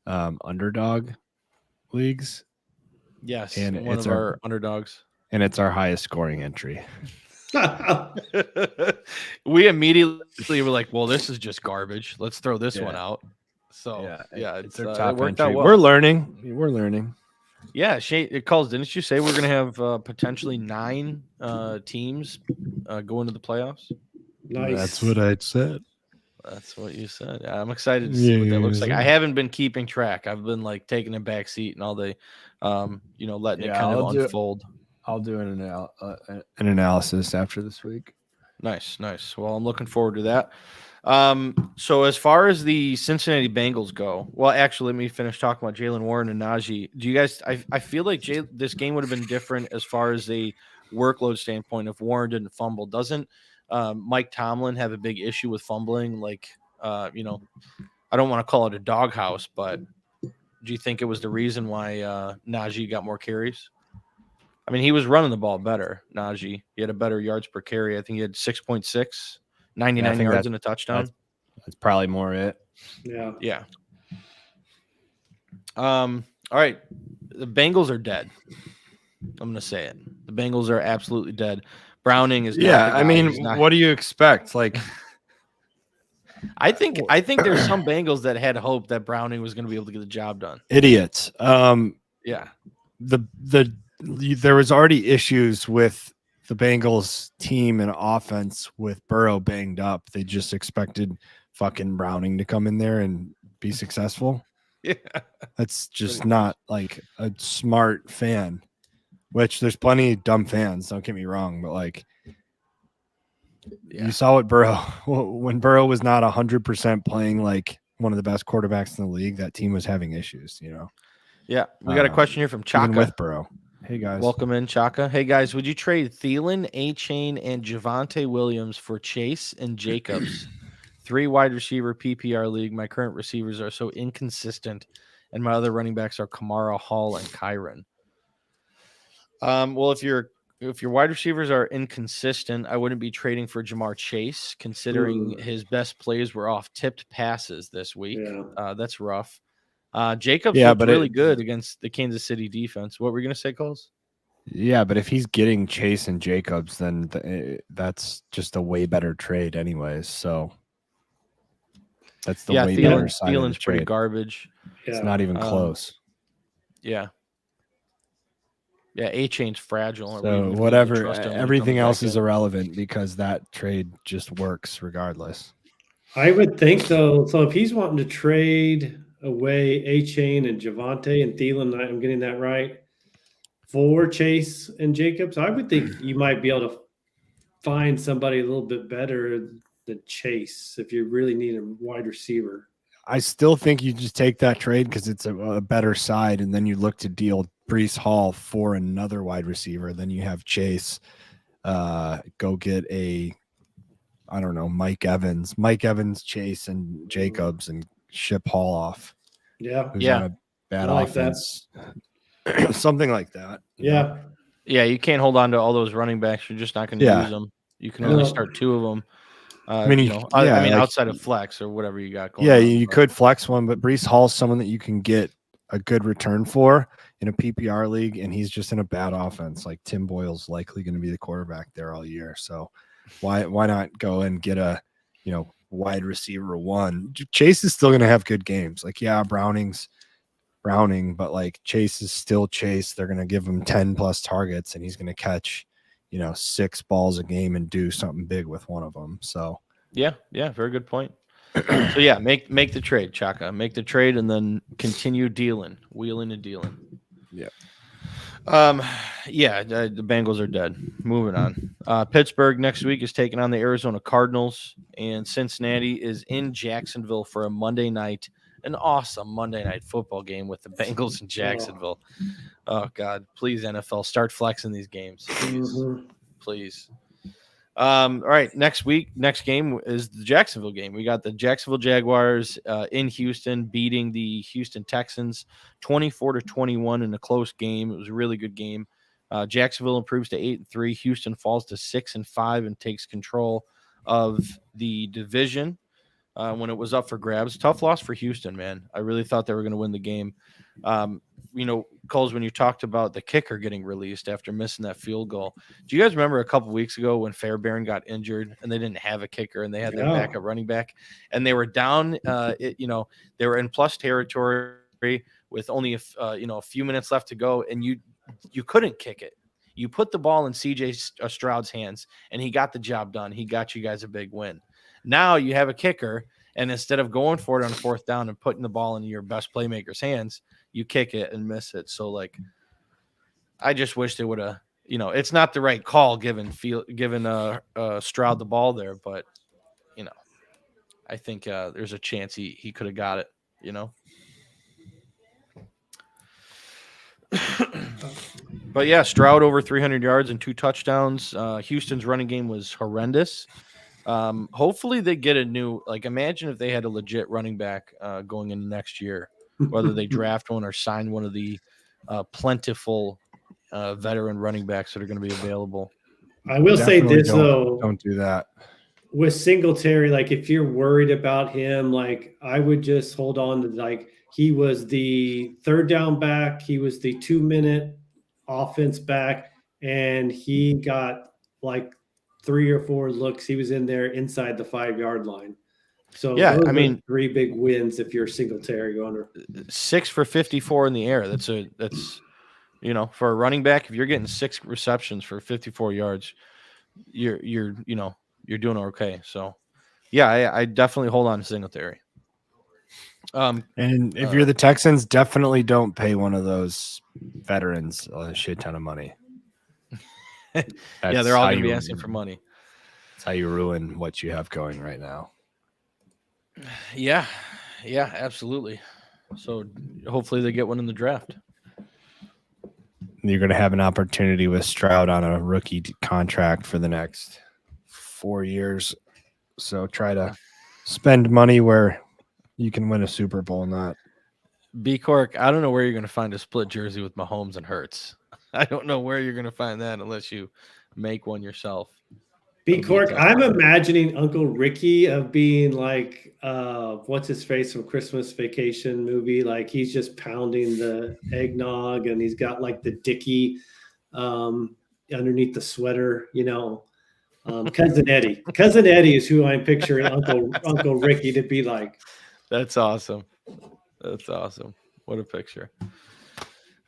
underdog leagues, yes, and one it's of our- our underdogs. and it's our highest scoring entry. We immediately were like, well, this is just garbage. Let's throw this one Yeah. out. So yeah, it's it's our it top worked entry. out well. We're learning. Yeah, Shane, Culz, didn't you say we're going to have potentially 9 teams go into the playoffs? Nice. That's what I said. That's what you said. I'm excited to see what that looks like. Yeah. I haven't been keeping track. I've been like taking a back seat and all the, letting it Yeah, kind of I'll do it. unfold. I'll do an analysis after this week. Nice. Well, I'm looking forward to that. So as far as the Cincinnati Bengals go, well, actually, let me finish talking about Jalen Warren and Najee. Do you guys? I feel like this game would have been different as far as a workload standpoint if Warren didn't fumble. Doesn't Mike Tomlin have a big issue with fumbling? Like, I don't want to call it a doghouse, but do you think it was the reason why Najee got more carries? I mean, he was running the ball better, Najee. He had a better yards per carry. I think he had 6.6, 99 yards and a touchdown. That's probably more it. Yeah. Yeah. All right. The Bengals are dead. I'm going to say it. The Bengals are absolutely dead. Browning is not the guy. I mean, what do you expect? Like, I think there's some Bengals that had hope that Browning was going to be able to get the job done. Idiots. Yeah. There was already issues with the Bengals team and offense with Burrow banged up. They just expected fucking Browning to come in there and be successful. Yeah. That's just not like a smart fan, which there's plenty of dumb fans. Don't get me wrong, but like, you saw what when Burrow was not 100% playing like one of the best quarterbacks in the league, that team was having issues, you know? Yeah. We got a question here from Chaka. Even with Burrow. Hey guys. Welcome in, Chaka. Hey guys, would you trade Thielen, A-Chain, and Javonte Williams for Chase and Jacobs? 3 wide receiver PPR league. My current receivers are so inconsistent, and my other running backs are Kamara, Hall, and Kyron. Well, if your wide receivers are inconsistent, I wouldn't be trading for Jamar Chase, considering his best plays were off tipped passes this week. Yeah. That's rough. Jacobs looked really good against the Kansas City defense. What were you going to say, Kulz? Yeah, but if he's getting Chase and Jacobs, then that's just a way better trade anyways. So that's the way better side of the trade. Pretty garbage. It's not even close. Yeah. Yeah, A-Chain's fragile. So whatever, everything else is irrelevant because that trade just works regardless. I would think so. So if he's wanting to trade away A-Chain and Javonte and Thielen, I'm getting that right, for Chase and Jacobs, I would think you might be able to find somebody a little bit better than Chase if you really need a wide receiver. I still think you just take that trade because it's a better side, and then you look to deal Breece Hall for another wide receiver. Then you have Chase go get Mike Evans, Chase, and Jacobs, and ship Hall off. Yeah. A bad offense. Something like that. Yeah. Yeah, you can't hold on to all those running backs. You're just not going to use them. You can only start 2 of them. Outside of flex or whatever you got going on. You could flex one, but Breece Hall's someone that you can get a good return for in a PPR league, and he's just in a bad offense. Like Tim Boyle's likely going to be the quarterback there all year. So why not go and get a wide receiver 1? Chase is still going to have good games. Like, yeah, Browning's Browning, but like Chase is still Chase. They're going to give him 10 plus targets, and he's going to catch 6 balls a game and do something big with one of them. So yeah, very good point. So yeah, make the trade, Chaka. Make the trade and then continue wheeling and dealing. Yeah. The Bengals are dead. Moving on. Pittsburgh next week is taking on the Arizona Cardinals, and Cincinnati is in Jacksonville for a Monday night, an awesome Monday night football game with the Bengals in Jacksonville. Oh God, please NFL, start flexing these games. Please. All right, next game is the Jacksonville game. We got the Jacksonville Jaguars in Houston beating the Houston Texans 24-21 in a close game. It was a really good game. Jacksonville improves to 8-3. Houston falls to 6-5 and takes control of the division when it was up for grabs. Tough loss for Houston, man. I really thought they were going to win the game. Kulz, when you talked about the kicker getting released after missing that field goal, do you guys remember a couple weeks ago when Fairbairn got injured and they didn't have a kicker and they had their backup running back and they were down, they were in plus territory with only a few minutes left to go, and you couldn't kick it. You put the ball in CJ Stroud's hands and he got the job done. He got you guys a big win. Now you have a kicker, and instead of going for it on 4th down and putting the ball in your best playmaker's hands, you kick it and miss it. So, like, I just wish they would have, it's not the right call given Stroud the ball there, but, I think there's a chance he could have got it, But, yeah, Stroud over 300 yards and 2 touchdowns. Houston's running game was horrendous. Hopefully they get a new, imagine if they had a legit running back going into next year, whether they draft one or sign one of the plentiful veteran running backs that are going to be available. I will say this, though. Don't do that. With Singletary, if you're worried about him, I would just hold on to, He was the third down back. He was the 2-minute offense back, and he got like 3 or 4 looks. He was in there inside the 5-yard line. So Yeah, those I mean, are 3 big wins if you're a Singletary owner. 6 for 54 in the air. That's for a running back. If you're getting 6 receptions for 54 yards, you're doing okay. So, yeah, I definitely hold on to Singletary. And if you're the Texans, definitely don't pay one of those veterans a shit ton of money. Yeah, they're all going to be asking for money. That's how you ruin what you have going right now. Yeah, absolutely. So hopefully they get one in the draft. You're going to have an opportunity with Stroud on a rookie contract for the next 4 years. So try to spend money where you can win a Super Bowl, not. B Cork, I don't know where you're going to find a split jersey with Mahomes and Hurts. I don't know where you're going to find that unless you make one yourself. B Cork, I'm imagining Uncle Ricky of being like, what's his face from Christmas Vacation movie? Like he's just pounding the eggnog and he's got like the Dickie underneath the sweater, Cousin Eddie. Cousin Eddie is who I'm picturing Uncle Ricky to be like. That's awesome. What a picture.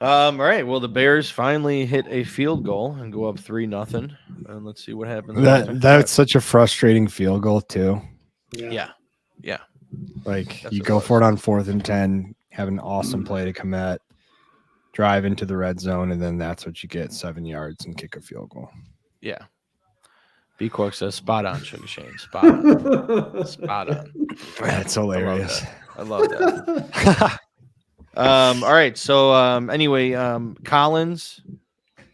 All right. Well, the Bears finally hit a field goal and go up 3-0. And let's see what happens. That's such a frustrating field goal too. Yeah. Like you go for it on 4th and 10, have an awesome play to commit, drive into the red zone, and then that's what you get, 7 yards and kick a field goal. Yeah. B Cork says spot on, Sugar Shane. Spot on. That's hilarious. I love that. All right. So anyway, Collins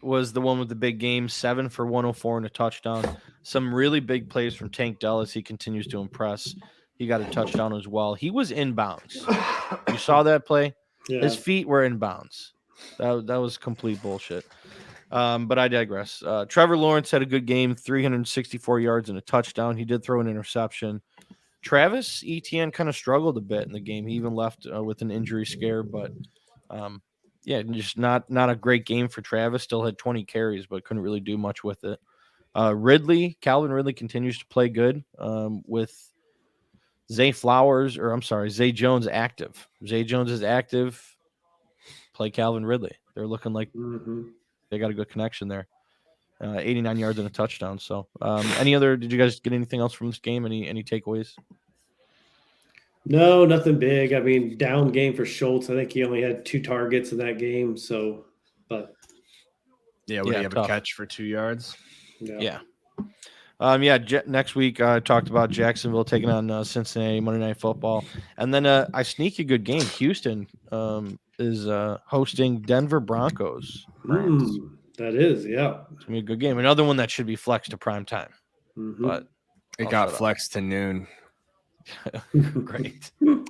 was the one with the big game, 7 for 104 and a touchdown. Some really big plays from Tank Dell as he continues to impress. He got a touchdown as well. He was inbounds. You saw that play? Yeah. His feet were inbounds. That was complete bullshit. But I digress. Trevor Lawrence had a good game, 364 yards and a touchdown. He did throw an interception. Travis Etienne kind of struggled a bit in the game. He even left with an injury scare, but just not a great game for Travis. Still had 20 carries, but couldn't really do much with it. Calvin Ridley continues to play good with Zay Jones active. Zay Jones is active. Play Calvin Ridley. They're looking like they got a good connection there. 89 yards and a touchdown. So did you guys get anything else from this game? Any takeaways? No, nothing big. I mean, down game for Schultz. I think he only had 2 targets in that game. So, but he have a catch for 2 yards? Yeah. Next week I talked about Jacksonville taking on Cincinnati Monday Night Football, and then I sneak a good game. Houston is hosting Denver Broncos. That is, yeah. It's gonna be a good game. Another one that should be flexed to prime time, but it got flexed to noon. Great. All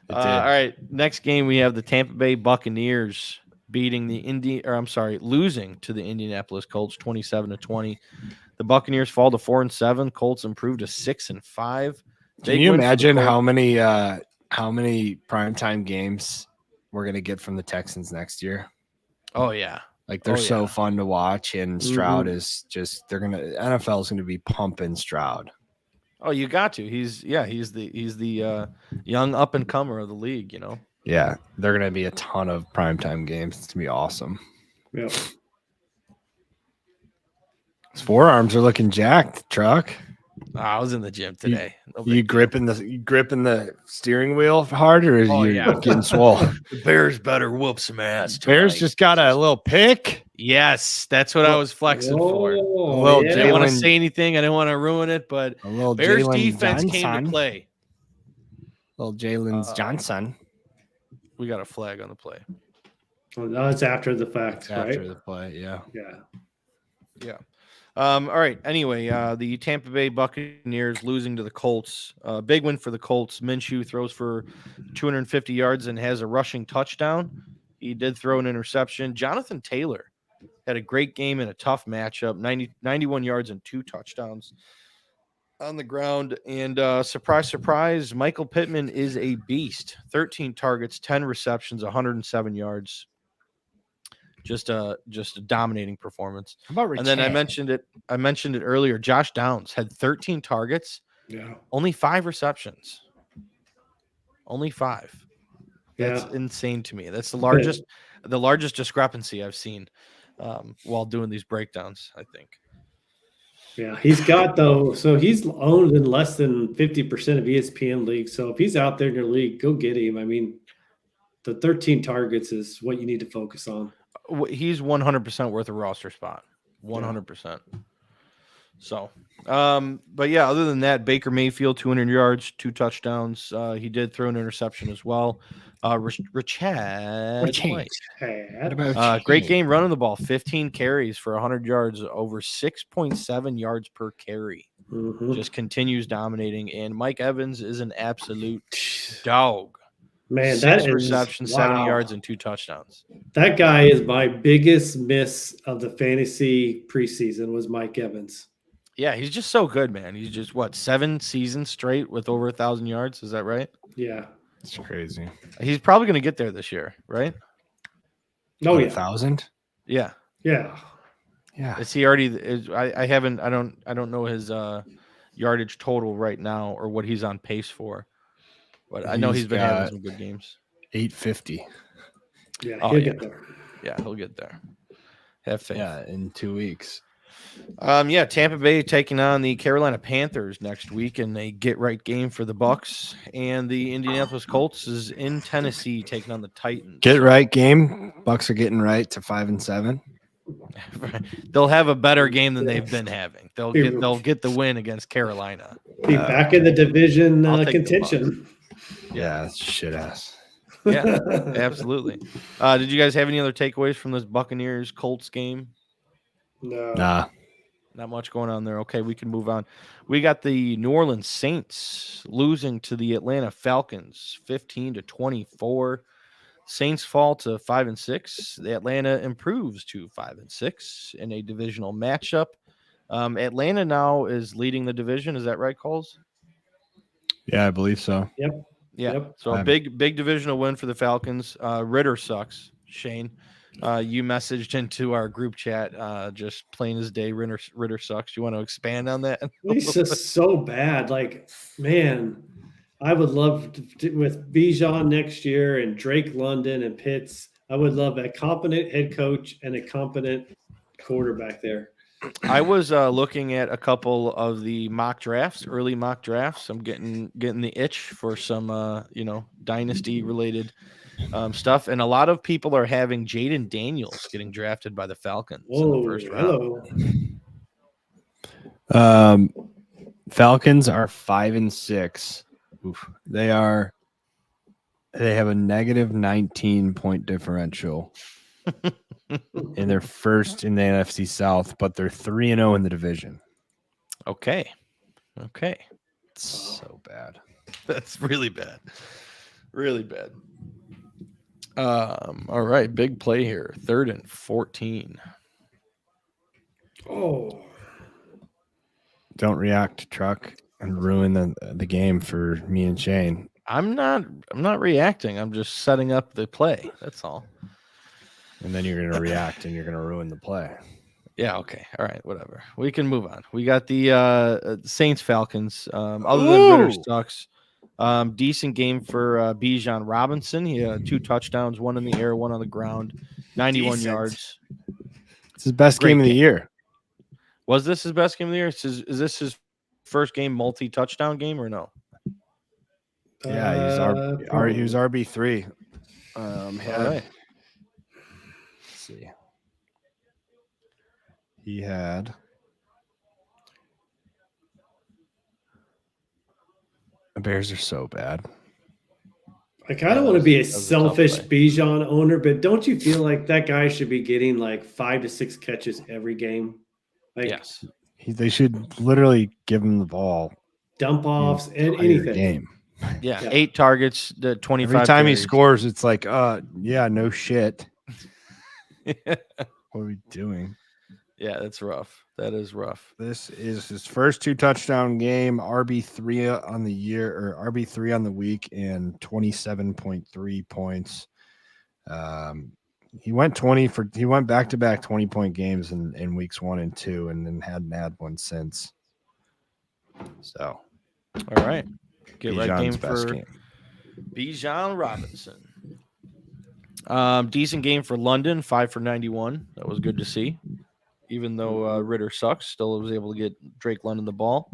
right. Next game we have the Tampa Bay Buccaneers losing to the Indianapolis Colts 27-20. The Buccaneers fall to 4-7. Colts improved to 6-5. Can you imagine how many primetime games we're gonna get from the Texans next year? Oh yeah. Like they're so fun to watch, and Stroud is just NFL is gonna be pumping Stroud. Oh, you got to. He's the young up and comer of the league, Yeah, they're gonna be a ton of primetime games. It's gonna be awesome. Yeah. His forearms are looking jacked, Truck. I was in the gym today. You gripping the steering wheel hard, or is getting swollen? The Bears better whoop some ass tonight. Bears just got a little pick. Yes, that's what I was flexing for. I didn't want to say anything. I didn't want to ruin it, but Bears defense came to play. Little Jalen Johnson. We got a flag on the play. Oh, no, it's after the fact, right? After the play, yeah. All right. Anyway, the Tampa Bay Buccaneers losing to the Colts. Big win for the Colts. Minshew throws for 250 yards and has a rushing touchdown. He did throw an interception. Jonathan Taylor had a great game in a tough matchup, 91 yards and 2 touchdowns. on the ground. And surprise, surprise, Michael Pittman is a beast. 13 targets, 10 receptions, 107 yards. Just a dominating performance. How about And then I mentioned it earlier. Josh Downs had 13 targets, only 5 receptions. Only 5. That's insane to me. That's the largest discrepancy I've seen while doing these breakdowns, I think. Yeah, he's got so he's owned in less than 50% of ESPN leagues. So if he's out there in your league, go get him. I mean, the 13 targets is what you need to focus on. He's 100% worth a roster spot. 100%. So, but yeah, other than that, Baker Mayfield, 200 yards, 2 touchdowns. He did throw an interception as well. Richard, great game running the ball, 15 carries for 100 yards, over 6.7 yards per carry. Just continues dominating. And Mike Evans is an absolute dog. Man, 6 receptions, 70 yards, and 2 touchdowns. That guy is my biggest miss of the fantasy preseason was Mike Evans. Yeah, he's just so good, man. He's just 7 seasons straight with over 1,000 yards. Is that right? Yeah, it's crazy. He's probably going to get there this year, right? Oh, yeah, 1,000. Yeah. Is he already? I don't know his yardage total right now or what he's on pace for, but I know he's been having some good games. 850. Yeah, he'll get there. Yeah, he'll get there. Have faith. Yeah, in 2 weeks. Tampa Bay taking on the Carolina Panthers next week in a get-right game for the Bucks, and the Indianapolis Colts is in Tennessee taking on the Titans. Get-right game. Bucks are getting right to 5-7. They'll have a better game than they've been having. They'll get the win against Carolina. Be back in the division contention. Yeah, that's shit ass. Yeah, absolutely. Did you guys have any other takeaways from this Buccaneers Colts game? No. Nah. Not much going on there. Okay, we can move on. We got the New Orleans Saints losing to the Atlanta Falcons 15-24. Saints fall to 5-6. The Atlanta improves to 5-6 in a divisional matchup. Atlanta now is leading the division. Is that right, Kulz? Yeah, I believe so. Yep. Yeah. So a big divisional win for the Falcons. Ritter sucks. Shane, you messaged into our group chat just plain as day. Ritter sucks. You want to expand on that? He's just so bad. Like, man, I would love to, with Bijan next year and Drake London and Pitts, I would love a competent head coach and a competent quarterback there. I was looking at a couple of the early mock drafts. I'm getting the itch for some, dynasty related stuff. And a lot of people are having Jaden Daniels getting drafted by the Falcons in the first round. Falcons are 5-6. Oof. They have a negative 19-point differential. And they're first in the NFC South, but they're 3-0 in the division. Okay. It's so bad. That's really bad. Really bad. All right, big play here. 3rd and 14. Oh. Don't react to truck and ruin the game for me and Shane. I'm not reacting. I'm just setting up the play. That's all. And then you're going to react and you're going to ruin the play. Yeah, okay. All right, whatever. We can move on. We got the Saints Falcons. Other than Ritter sucks. Decent game for Bijan Robinson. He had 2 touchdowns, 1 in the air, 1 on the ground, 91 yards. It's his best game of the year. Was this his best game of the year? Is this his first game multi-touchdown game or no? Yeah, he was RB3. All right. See. He had the Bears are so bad. I kind of want to be a selfish Bijan owner, but don't you feel like that guy should be getting like 5 to 6 catches every game? Like, yes. They should literally give him the ball. Dump offs and anything. Game. Yeah, 8 targets, the 25. Every time carries. he scores, it's like, yeah, no shit. What are we doing? Yeah, that's rough. That is rough. This is his first 2 touchdown game, RB3 on the year, or RB3 on the week, and 27.3 points. He went back-to-back 20-point games in weeks 1 and 2, and then hadn't had one since. So, all right, get right Bijan's game for game. Bijan Robinson. Decent game for London, 5 for 91. That was good to see. Even though Ritter sucks, still was able to get Drake London the ball.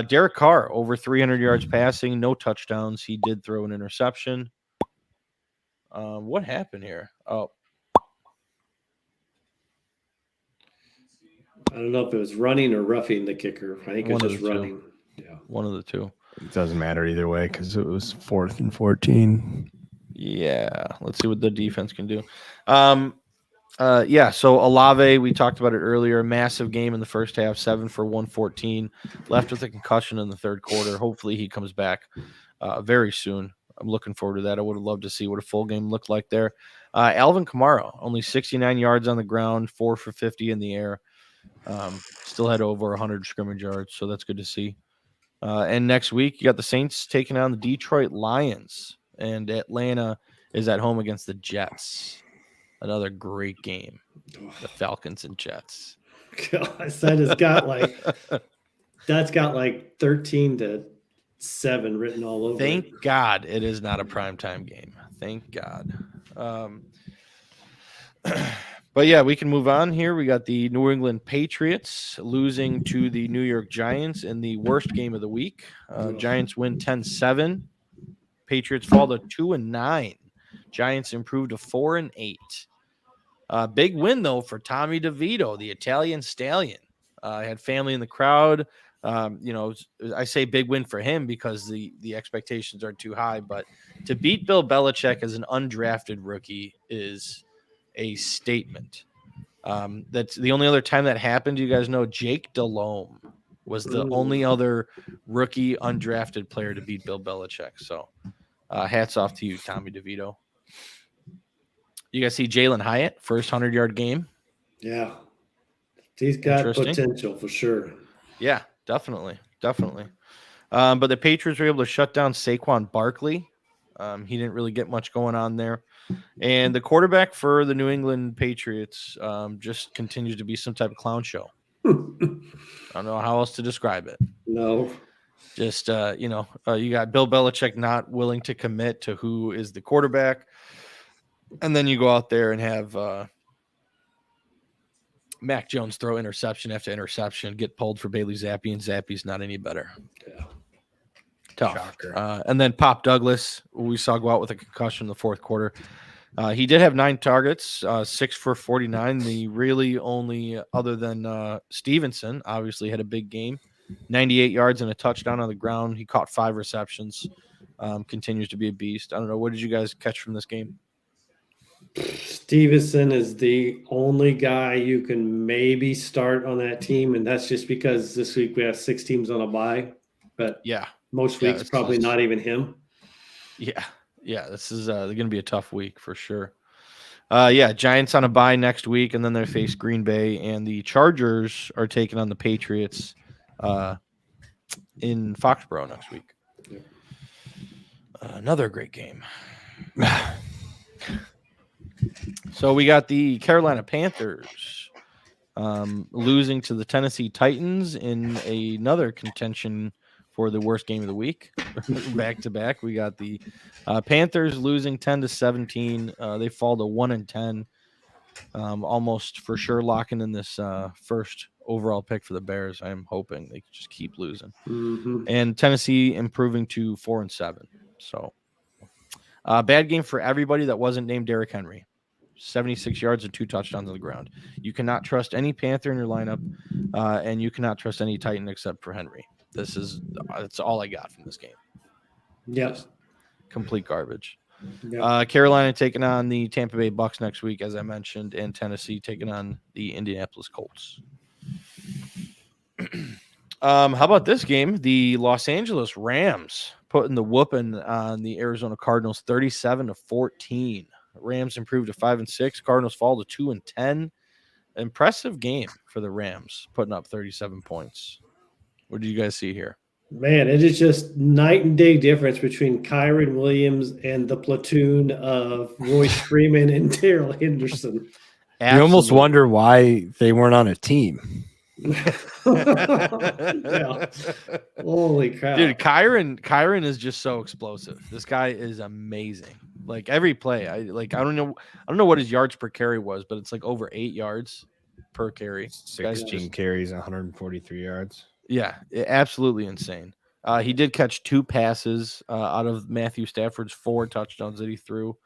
Derek Carr, over 300 yards passing, no touchdowns. He did throw an interception. What happened here? Oh, I don't know if it was running or roughing the kicker. I think it was just running. Yeah, one of the two. It doesn't matter either way because it was 4th and 14. Yeah, let's see what the defense can do. So Olave, we talked about it earlier. Massive game in the first half, 7 for 114. Left with a concussion in the third quarter. Hopefully he comes back very soon. I'm looking forward to that. I would have loved to see what a full game looked like there. Alvin Kamara, only 69 yards on the ground, 4 for 50 in the air. Still had over 100 scrimmage yards, so that's good to see. And next week, you got the Saints taking on the Detroit Lions, and Atlanta is at home against the Jets. Another great game. The Falcons and Jets. Gosh, that's got like 13-7 written all over. Thank God it is not a primetime game. Thank God. But yeah, we can move on here. We got the New England Patriots losing to the New York Giants in the worst game of the week. Giants win 10-7. Patriots fall to 2-9. Giants improved to 4-8. Big win though for Tommy DeVito, the Italian stallion. Had family in the crowd. I say big win for him because the expectations aren't too high. But to beat Bill Belichick as an undrafted rookie is a statement. That's the only other time that happened. You guys know Jake Delhomme was the only other rookie undrafted player to beat Bill Belichick. So hats off to you, Tommy DeVito. You guys see Jalen Hyatt, first 100-yard game? Yeah. He's got potential for sure. Yeah, definitely. But the Patriots were able to shut down Saquon Barkley. He didn't really get much going on there. And the quarterback for the New England Patriots just continues to be some type of clown show. I don't know how else to describe it. No. Just, you got Bill Belichick not willing to commit to who is the quarterback. And then you go out there and have Mac Jones throw interception after interception, get pulled for Bailey Zappi, and Zappi's not any better. Yeah. Tough. And then Pop Douglas, we saw go out with a concussion in the fourth quarter. He did have 9 targets, 6 for 49. The really only other than Stevenson, obviously had a big game, 98 yards and a touchdown on the ground. He caught 5 receptions, continues to be a beast. I don't know. What did you guys catch from this game? Stevenson is the only guy you can maybe start on that team, and that's just because this week we have 6 teams on a bye. But yeah, most weeks probably not even him. Yeah, this is going to be a tough week for sure. Giants on a bye next week, and then they face Green Bay, and the Chargers are taking on the Patriots in Foxborough next week. Yeah. Another great game. So we got the Carolina Panthers losing to the Tennessee Titans in another contention for the worst game of the week. Back to back, we got the Panthers losing 10-17. They fall to 1-10, almost for sure locking in this first overall pick for the Bears. I'm hoping they just keep losing. Mm-hmm. And Tennessee improving to 4-7. So bad game for everybody that wasn't named Derrick Henry. 76 yards and 2 touchdowns on the ground. You cannot trust any Panther in your lineup, and you cannot trust any Titan except for Henry. That's all I got from this game. Yes. Complete garbage. Yep. Carolina taking on the Tampa Bay Bucks next week, as I mentioned, and Tennessee taking on the Indianapolis Colts. How about this game? The Los Angeles Rams putting the whooping on the Arizona Cardinals 37-14. Rams improved to 5-6. Cardinals fall to 2-10. impressive game for the Rams, putting up 37 points. What do you guys see here? Man, it is just night and day difference between Kyron Williams and the platoon of Royce Freeman and Darrell Henderson. You almost wonder why they weren't on a team. Yeah. Holy crap. Dude, Kyron is just so explosive. This guy is amazing. Like every play, I don't know what his yards per carry was, but it's like over 8 yards per carry. 16 carries, 143 yards. Yeah, absolutely insane. He did catch 2 passes out of Matthew Stafford's 4 touchdowns that he threw.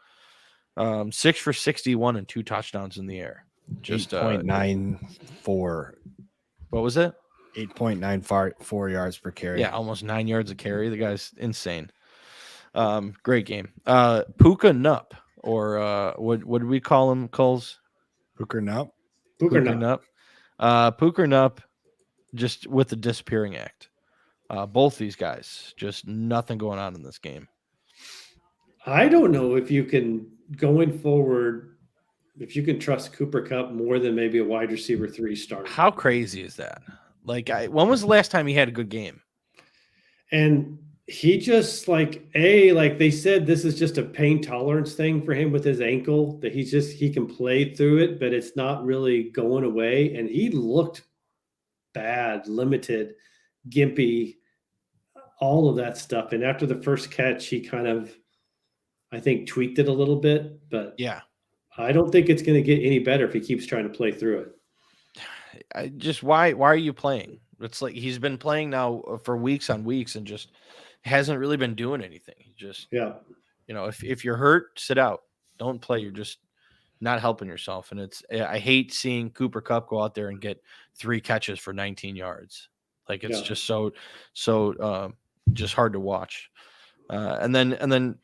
6 for 61 and 2 touchdowns in the air. Just 8.94. What was it? 8.94 yards per carry. Yeah, almost 9 yards a carry. The guy's insane. Great game. Puka Nup, or what did we call him, Kulz? Puka Nup. Puka Nup. Puka Nup, just with the disappearing act. Both these guys, just nothing going on in this game. I don't know if you can, going forward, if you can trust Cooper Kupp more than maybe a wide receiver 3 starter. How crazy is that? Like, when was the last time he had a good game? And he just like they said, this is just a pain tolerance thing for him with his ankle, that he can play through it, but it's not really going away. And he looked bad, limited, gimpy, all of that stuff. And after the first catch, he kind of, I think, tweaked it a little bit, but yeah, I don't think it's going to get any better if he keeps trying to play through it. Why are you playing? It's like he's been playing now for weeks on weeks and just hasn't really been doing anything. He just, if you're hurt, sit out, don't play. You're just not helping yourself. And I hate seeing Cooper Kupp go out there and get 3 catches for 19 yards. Like it's just so just hard to watch. And then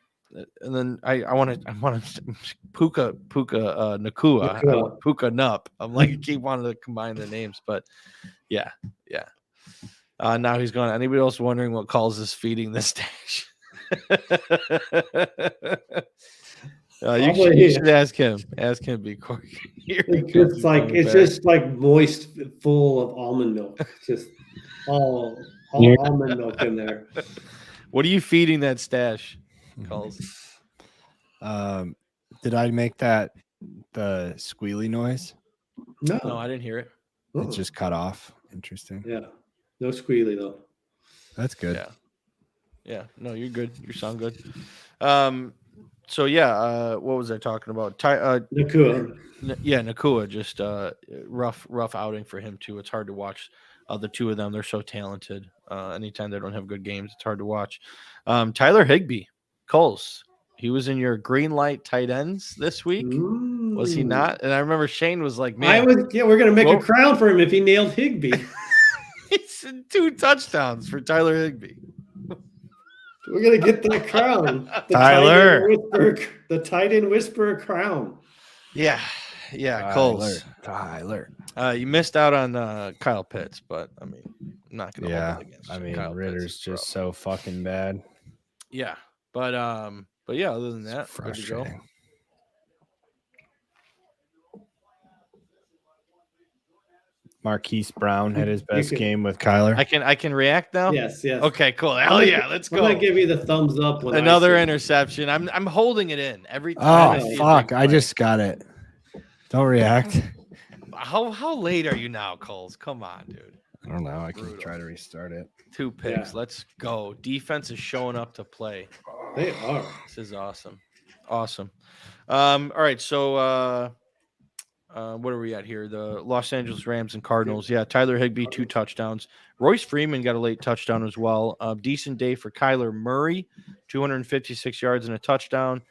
I want to Puka Nakua. I want Puka Nup. I'm like, I keep wanting to combine the names, but yeah. Now he's gone. Anybody else wondering what Kulz is feeding this stash? You should ask him. Ask him before It's just like moist, full of almond milk. Just all almond milk in there. What are you feeding that stash, Kulz? Did I make the squealy noise? No, I didn't hear it. It just cut off. Interesting. Yeah, no squealy though. That's good. Yeah. No, you're good. You sound good. So yeah, what was I talking about? Nakua. Nakua. Just rough outing for him too. It's hard to watch the two of them. They're so talented. Anytime they don't have good games, it's hard to watch. Tyler Higbee, Kulz. He was in your green light tight ends this week. Ooh. Was he not? And I remember Shane was like, "Man, we're gonna make a crown for him if he nailed Higbee." He's 2 touchdowns for Tyler Higbee. We're gonna get that crown, the tight end whisperer crown. Yeah, Kulz. Tyler. You missed out on Kyle Pitts, but I mean, I'm not gonna. Yeah, hold it against I mean, Kyle Ritter's just so fucking bad. Yeah, but yeah, other than that, frustrating. Marquise Brown had his best game with Kyler. I can react now. Yes. Okay, cool. Hell yeah, let's go. I'm gonna give you the thumbs up. Another interception. I'm holding it in every time. Oh fuck! I just got it. Don't react. How late are you now, Kulz? Come on, dude. I don't know. I can try to restart it. 2 picks. Yeah. Let's go. Defense is showing up to play. They are. This is awesome. All right. So what are we at here? The Los Angeles Rams and Cardinals. Yeah, Tyler Higbee, 2 touchdowns. Royce Freeman got a late touchdown as well. Decent day for Kyler Murray, 256 yards and a touchdown.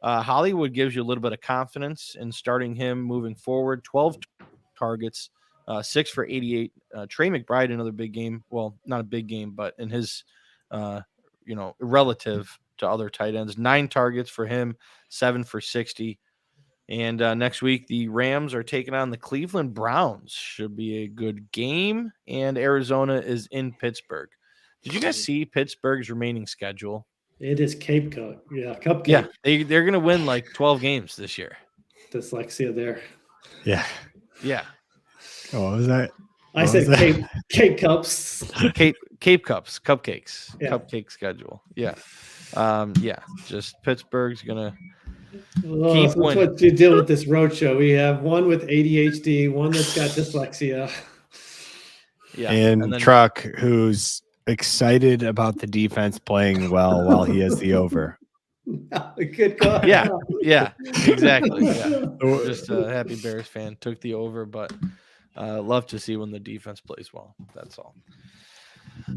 Hollywood gives you a little bit of confidence in starting him moving forward. 12 targets, 6 for 88. Trey McBride, another big game. Well, not a big game, but in his, relative to other tight ends, 9 targets for him, 7 for 60. And next week, the Rams are taking on the Cleveland Browns. Should be a good game. And Arizona is in Pittsburgh. Did you guys see Pittsburgh's remaining schedule? It is Cape Cod. Yeah, Cupcake. Yeah, they're going to win like 12 games this year. Dyslexia there. Yeah. Oh, what was that? I said Cape Cups. Cape Cups, cupcakes, Yeah. cupcake schedule. Yeah. Just Pittsburgh's gonna Oh, keep so that's winning. what you deal with this road show. We have one with ADHD, one that's got dyslexia. Yeah. And then Truck, who's excited about the defense playing well while he has the over. Good God. Yeah, exactly. Yeah. Just a happy Bears fan. Took the over, but love to see when the defense plays well. That's all.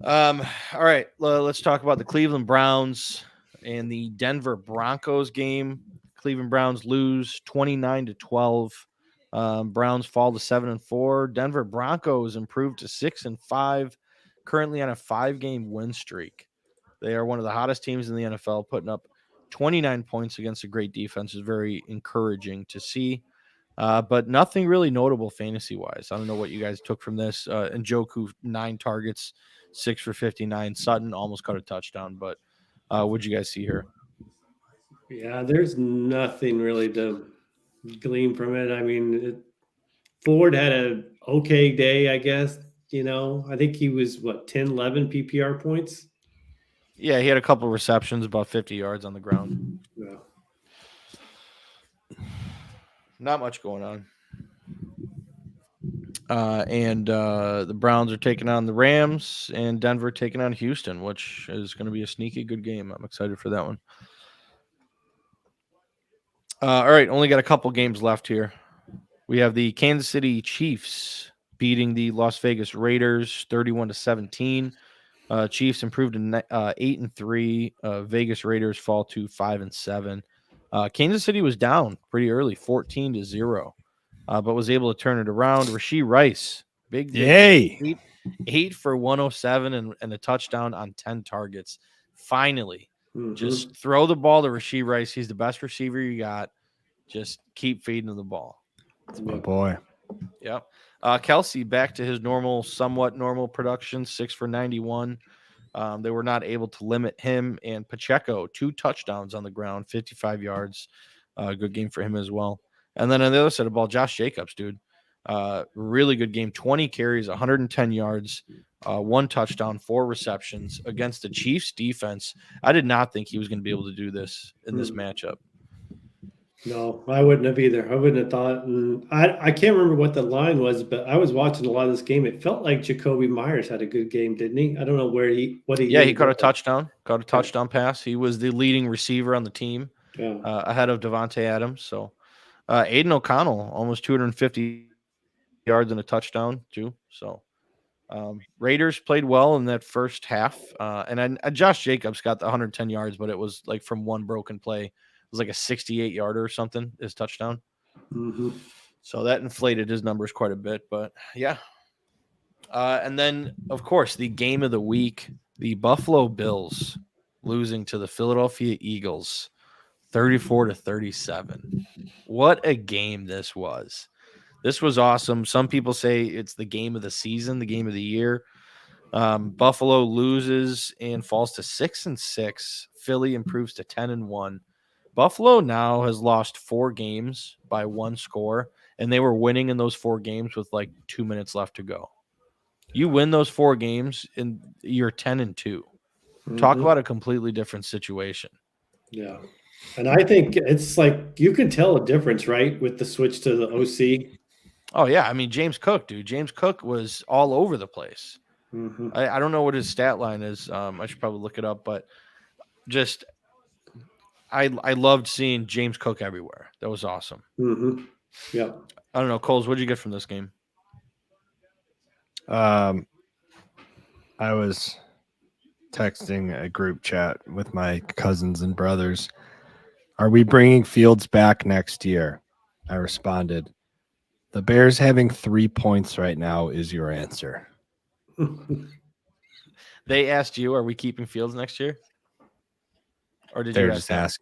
All right. Let's talk about the Cleveland Browns and the Denver Broncos game. Cleveland Browns lose 29-12. Browns fall to 7-4. Denver Broncos improved to 6-5, currently on a 5-game win streak. They are one of the hottest teams in the NFL, putting up 29 points against a great defense is very encouraging to see. But nothing really notable fantasy-wise. I don't know what you guys took from this. Njoku, 9 targets, 6 for 59. Sutton almost caught a touchdown, but what'd you guys see here? Yeah, there's nothing really to glean from it. I mean, Ford had an okay day, I guess. I think he was, 10, 11 PPR points? Yeah, he had a couple receptions, about 50 yards on the ground. Yeah. Not much going on. The Browns are taking on the Rams, and Denver taking on Houston, which is going to be a sneaky good game. I'm excited for that one. All right, only got a couple games left here. We have the Kansas City Chiefs beating the Las Vegas Raiders 31-17. Chiefs improved to 8-3. Vegas Raiders fall to 5-7. Kansas City was down pretty early, 14-0, but was able to turn it around. Rashee Rice, big Yay! 8 for 107 and a touchdown on 10 targets. Finally, just throw the ball to Rashee Rice. He's the best receiver you got. Just keep feeding him the ball. That's my boy. Yep. Kelsey back to his somewhat normal production, 6 for 91. They were not able to limit him. And Pacheco, 2 touchdowns on the ground, 55 yards. Good game for him as well. And then on the other side of the ball, Josh Jacobs, dude. Really good game. 20 carries, 110 yards, 1 touchdown, 4 receptions against the Chiefs defense. I did not think he was going to be able to do this in this matchup. No, I wouldn't have either. I wouldn't have thought. And I can't remember what the line was, but I was watching a lot of this game. It felt like Jacoby Myers had a good game, didn't he? I don't know what he. Yeah, he caught a touchdown. Caught a touchdown pass. He was the leading receiver on the team, ahead of Devontae Adams. So, Aiden O'Connell almost 250 yards and a touchdown too. So, Raiders played well in that first half, and Josh Jacobs got the 110 yards, but it was like from one broken play. It was like a 68-yarder or something, his touchdown. So that inflated his numbers quite a bit, but yeah. And then, of course, the game of the week, the Buffalo Bills losing to the Philadelphia Eagles 34-37. What a game this was. This was awesome. Some people say it's the game of the season, the game of the year. Buffalo loses and falls to 6-6. Philly improves to 10-1. Buffalo now has lost 4 games by 1 score, and they were winning in those 4 games with like 2 minutes left to go. You win those 4 games, and you're 10-2. Talk about a completely different situation. Yeah, and I think it's like you can tell a difference, right, with the switch to the OC. Oh yeah, I mean James Cook, dude. James Cook was all over the place. I don't know what his stat line is. I should probably look it up, but just. I loved seeing James Cook everywhere. That was awesome. Yeah. I don't know, Kulz, what did you get from this game? I was texting a group chat with my cousins and brothers. Are we bringing Fields back next year? I responded, the Bears having 3 points right now is your answer. They asked you, are we keeping Fields next year? Or did They're you just ask?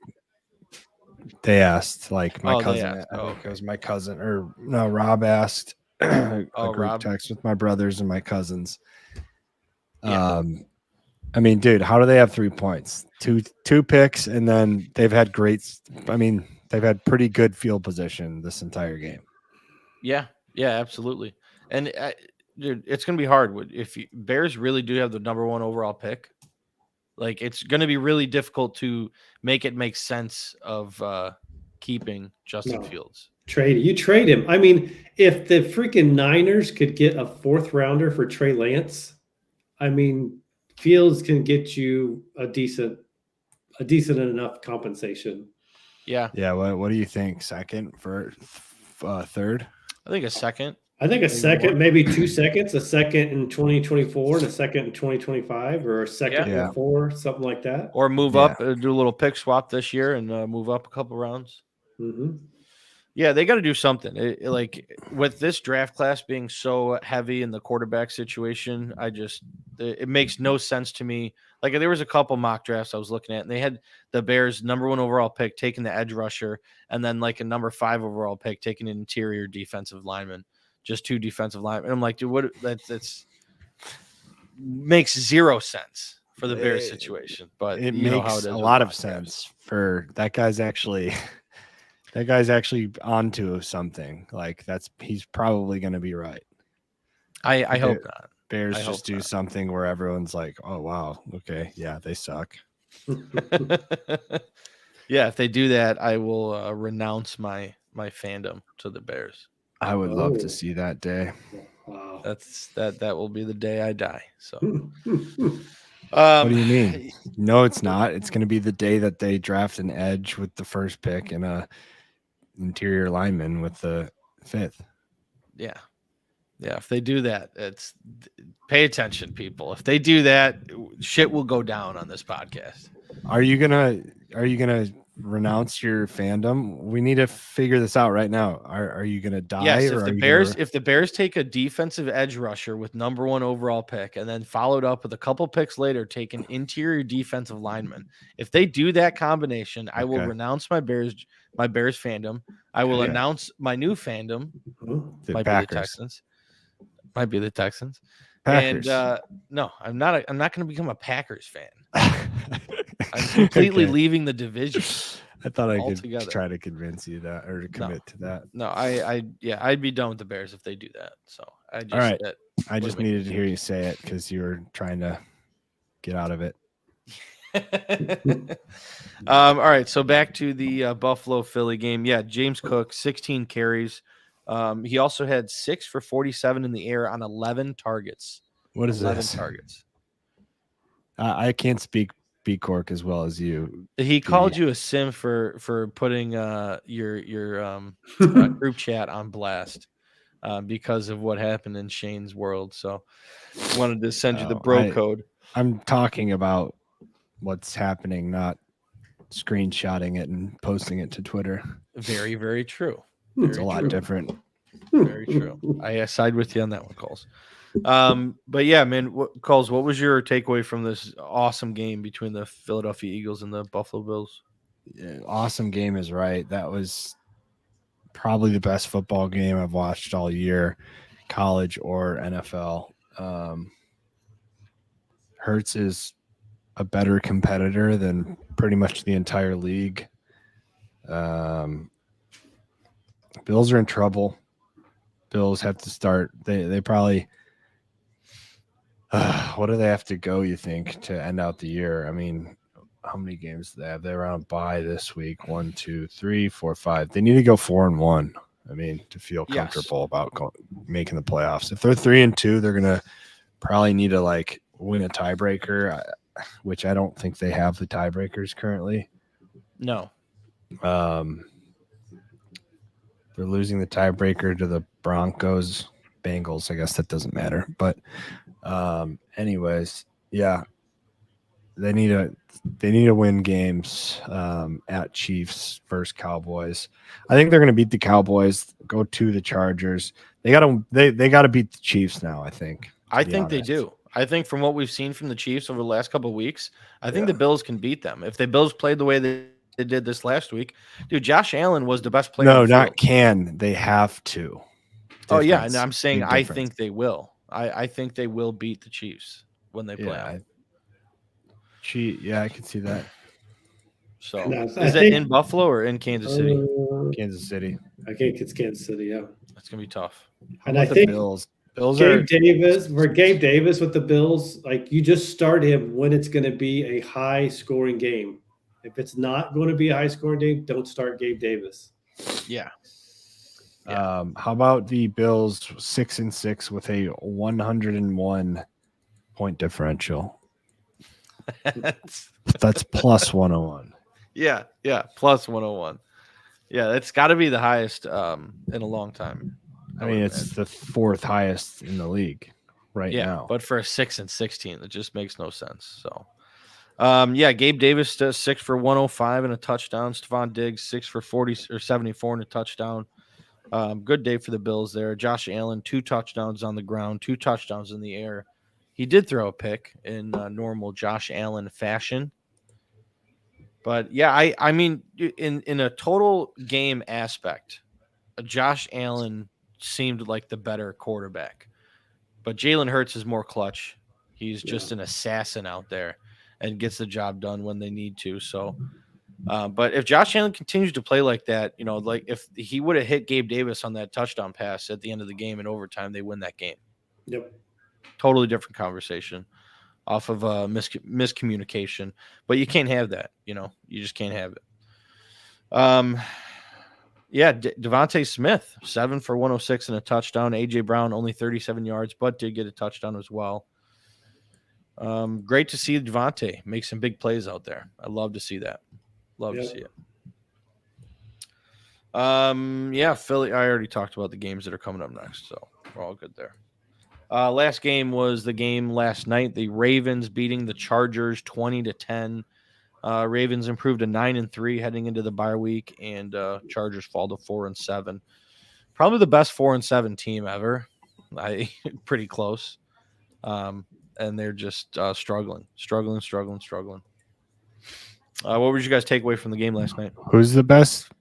They asked, like my cousin. I think it was my cousin, or no, Rob asked a group Rob. text with my brothers and my cousins. Yeah. I mean, dude, how do they have 3 points? Two picks, and then they've had they've had pretty good field position this entire game. Yeah, absolutely. And dude, it's going to be hard if Bears really do have the number 1 overall pick. Like, it's going to be really difficult to make it make sense of keeping Justin Fields. You trade him. I mean, if the freaking Niners could get a 4th rounder for Trey Lance, I mean, Fields can get you a decent enough compensation. Yeah. Yeah. What do you think? Second for third? I think a second. Second, maybe 2 seconds, a second in 2024 and a second in 2025, or a second and 4, something like that. Or move up, do a little pick swap this year and move up a couple rounds. Mm-hmm. Yeah, they got to do something. Like, with this draft class being so heavy in the quarterback situation, it makes no sense to me. Like, there was a couple mock drafts I was looking at, and they had the Bears number 1 overall pick taking the edge rusher, and then like a number 5 overall pick taking an interior defensive lineman. Just 2 defensive linemen. And I'm like, dude, what? That's makes 0 sense for the Bears situation. But it makes a lot of sense for that guy's actually onto something. Like, he's probably going to be right. I hope not. Bears just do something where everyone's like, oh wow, okay, yeah, they suck. Yeah, if they do that, I will renounce my fandom to the Bears. I would love to see that day. Wow. That will be the day I die. So what do you mean? No, it's not. It's going to be the day that they draft an edge with the 1st pick and a interior lineman with the 5th. Yeah. If they do that, pay attention, people. If they do that, shit will go down on this podcast. Are you gonna renounce your fandom? We need to figure this out right now. Are you gonna die? Yes, or if the Bears take a defensive edge rusher with number 1 overall pick and then followed up with a couple picks later take an interior defensive lineman, if they do that combination, I will renounce my Bears fandom. I will announce my new fandom. Might be the Texans. Might be the Texans. Packers. And no, I'm not going to become a Packers fan. I'm completely leaving the division. I thought I altogether. Could try to convince you that, or to commit to that. No, I'd be done with the Bears if they do that. So all right. I just needed to hear you say it because you were trying to get out of it. All right, so back to the Buffalo Philly game. Yeah, James Cook, 16 carries. He also had 6 for 47 in the air on 11 targets. What is 11 this? targets. I can't speak B Cork as well as you. He called you a sim for putting your group chat on blast because of what happened in Shane's world. So wanted to send you the bro code. I'm talking about what's happening, not screenshotting it and posting it to Twitter. Very, very true. It's a lot different. Very true. I side with you on that one, Kulz. But yeah, man, Kulz, what was your takeaway from this awesome game between the Philadelphia Eagles and the Buffalo Bills? Yeah, awesome game is right. That was probably the best football game I've watched all year, college or NFL. Hurts is a better competitor than pretty much the entire league. Bills are in trouble. Bills have to start. They probably what do they have to go, you think, to end out the year? I mean, how many games do they have? They're on bye this week. 1, 2, 3, 4, 5. They need to go 4-1. I mean, to feel comfortable about making the playoffs. If they're 3-2, they're gonna probably need to win a tiebreaker, which I don't think they have the tiebreakers currently. No. They're losing the tiebreaker to the Broncos, Bengals. I guess that doesn't matter. But anyways, yeah, they need to win games at Chiefs versus Cowboys. I think they're going to beat the Cowboys. Go to the Chargers. They got to beat the Chiefs now. I think. They do. I think from what we've seen from the Chiefs over the last couple of weeks, I think the Bills can beat them. If the Bills played the way they did this last week, dude, Josh Allen was the best player. No, not can. They have to. Oh yeah, and I'm saying I think they will. I think they will beat the Chiefs when they play. Yeah, I can see that. So is that in Buffalo or in Kansas City? Kansas City. I think it's Kansas City. Yeah, That's gonna be tough. And I think the Bills. Bills Gabe Davis with the Bills, like you just start him when it's going to be a high scoring game. If it's not going to be a high scoring game, don't start Gabe Davis. Yeah. How about the Bills 6-6 with a 101 point differential? That's plus 101. Yeah, plus 101. Yeah, it's got to be the highest in a long time. I mean, it's the fourth highest in the league now. But for a 6-16, it just makes no sense. So, Gabe Davis does 6 for 105 and a touchdown. Stephon Diggs 6 for 40 or 74 and a touchdown. Good day for the Bills there. Josh Allen 2 touchdowns on the ground, 2 touchdowns in the air. He did throw a pick in normal Josh Allen fashion. But yeah, I mean, in a total game aspect, Josh Allen seemed like the better quarterback. But Jalen Hurts is more clutch. He's just an assassin out there and gets the job done when they need to. So, but if Josh Allen continues to play like that, like if he would have hit Gabe Davis on that touchdown pass at the end of the game in overtime, they win that game. Yep. Totally different conversation off of miscommunication, but you can't have that. You just can't have it. Devontae Smith 7 for 106 and a touchdown. AJ Brown only 37 yards, but did get a touchdown as well. Great to see Devontae make some big plays out there. I love to see that. Love to see it. Philly. I already talked about the games that are coming up next, so we're all good there. Last game was the game last night. The Ravens beating the Chargers 20-10. Ravens improved to 9-3 heading into the bye week, and Chargers fall to 4-7. Probably the best 4-7 team ever. Pretty close. And they're just struggling. What would you guys take away from the game last night? Who's the best?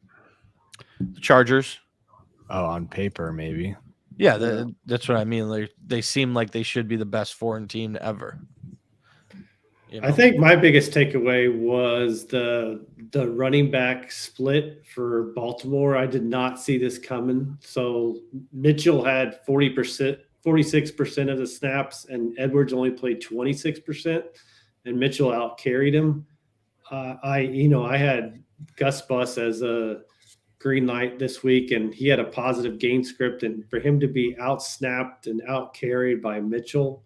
The Chargers. Oh, on paper, maybe. Yeah, that's what I mean. They seem like they should be the best foreign team ever. I think my biggest takeaway was the running back split for Baltimore. I did not see this coming. So Mitchell had 46% of the snaps, and Edwards only played 26%, and Mitchell out carried him. I had Gus Bus as a green light this week, and he had a positive game script, and for him to be out snapped and out carried by Mitchell,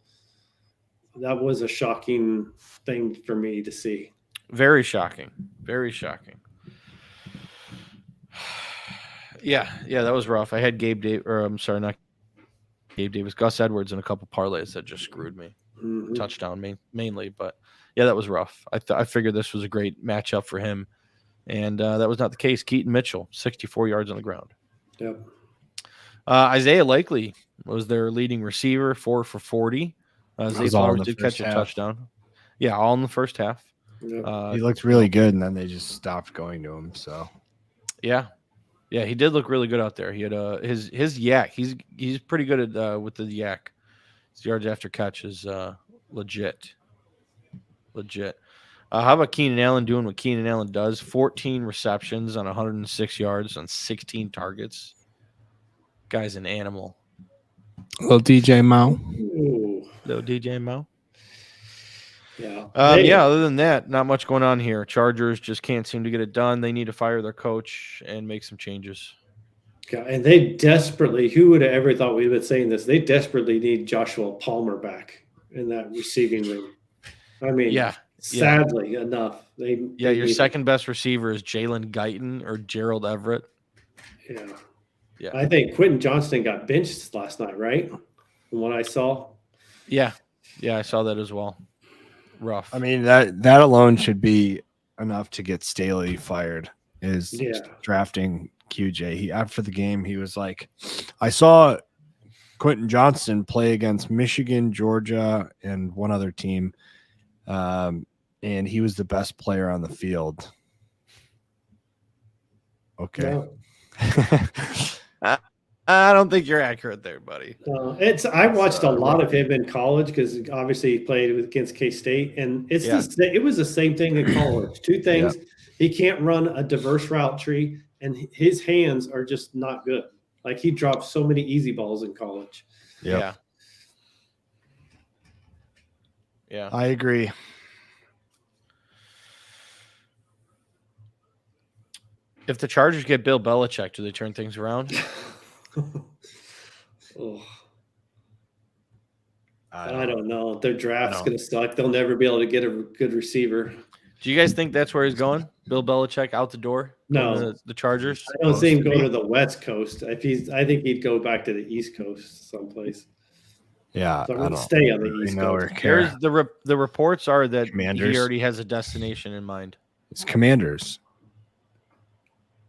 that was a shocking thing for me to see. Very shocking. Yeah, that was rough. I had not Gabe Davis, Gus Edwards in a couple parlays that just screwed me. Mm-hmm. Touchdown mainly, but yeah, that was rough. I figured this was a great matchup for him, and that was not the case. Keaton Mitchell, 64 yards on the ground. Yep. Isaiah Likely was their leading receiver, 4 for 40. Zay Flowers did catch a touchdown. Yeah, all in the first half. Yep. He looked really good, and then they just stopped going to him. So, yeah, he did look really good out there. He had his yak. He's pretty good at with the yak. His yards after catch is legit. How about Keenan Allen doing what Keenan Allen does? 14 receptions on 106 yards on 16 targets. Guy's an animal. Little DJ Mo. Little DJ Mo. Yeah. Other than that, not much going on here. Chargers just can't seem to get it done. They need to fire their coach and make some changes. Yeah, and they desperately, who would have ever thought we would be saying this? They desperately need Joshua Palmer back in that receiving room. I mean, sadly enough. Your second best receiver is Jalen Guyton or Gerald Everett. Yeah. I think Quentin Johnston got benched last night, right? From what I saw. Yeah, I saw that as well. Rough. I mean, that alone should be enough to get Staley fired, is drafting QJ. After the game, he was like, I saw Quentin Johnston play against Michigan, Georgia, and one other team, and he was the best player on the field. Okay. No. I don't think you're accurate there, buddy. I watched a lot of him in college because obviously he played against K-State, and it was the same thing in college. Two things: he can't run a diverse route tree, and his hands are just not good. Like he dropped so many easy balls in college. Yep. Yeah. I agree. If the Chargers get Bill Belichick, do they turn things around? Oh, I don't know. Their draft's going to suck. They'll never be able to get a good receiver. Do you guys think that's where he's going? Bill Belichick out the door? No. The Chargers? I don't see him going to the West Coast. I think he'd go back to the East Coast someplace. Yeah, So I don't stay on the East Coast. Here's the reports are that Commanders. he already has a destination in mind. It's Commanders.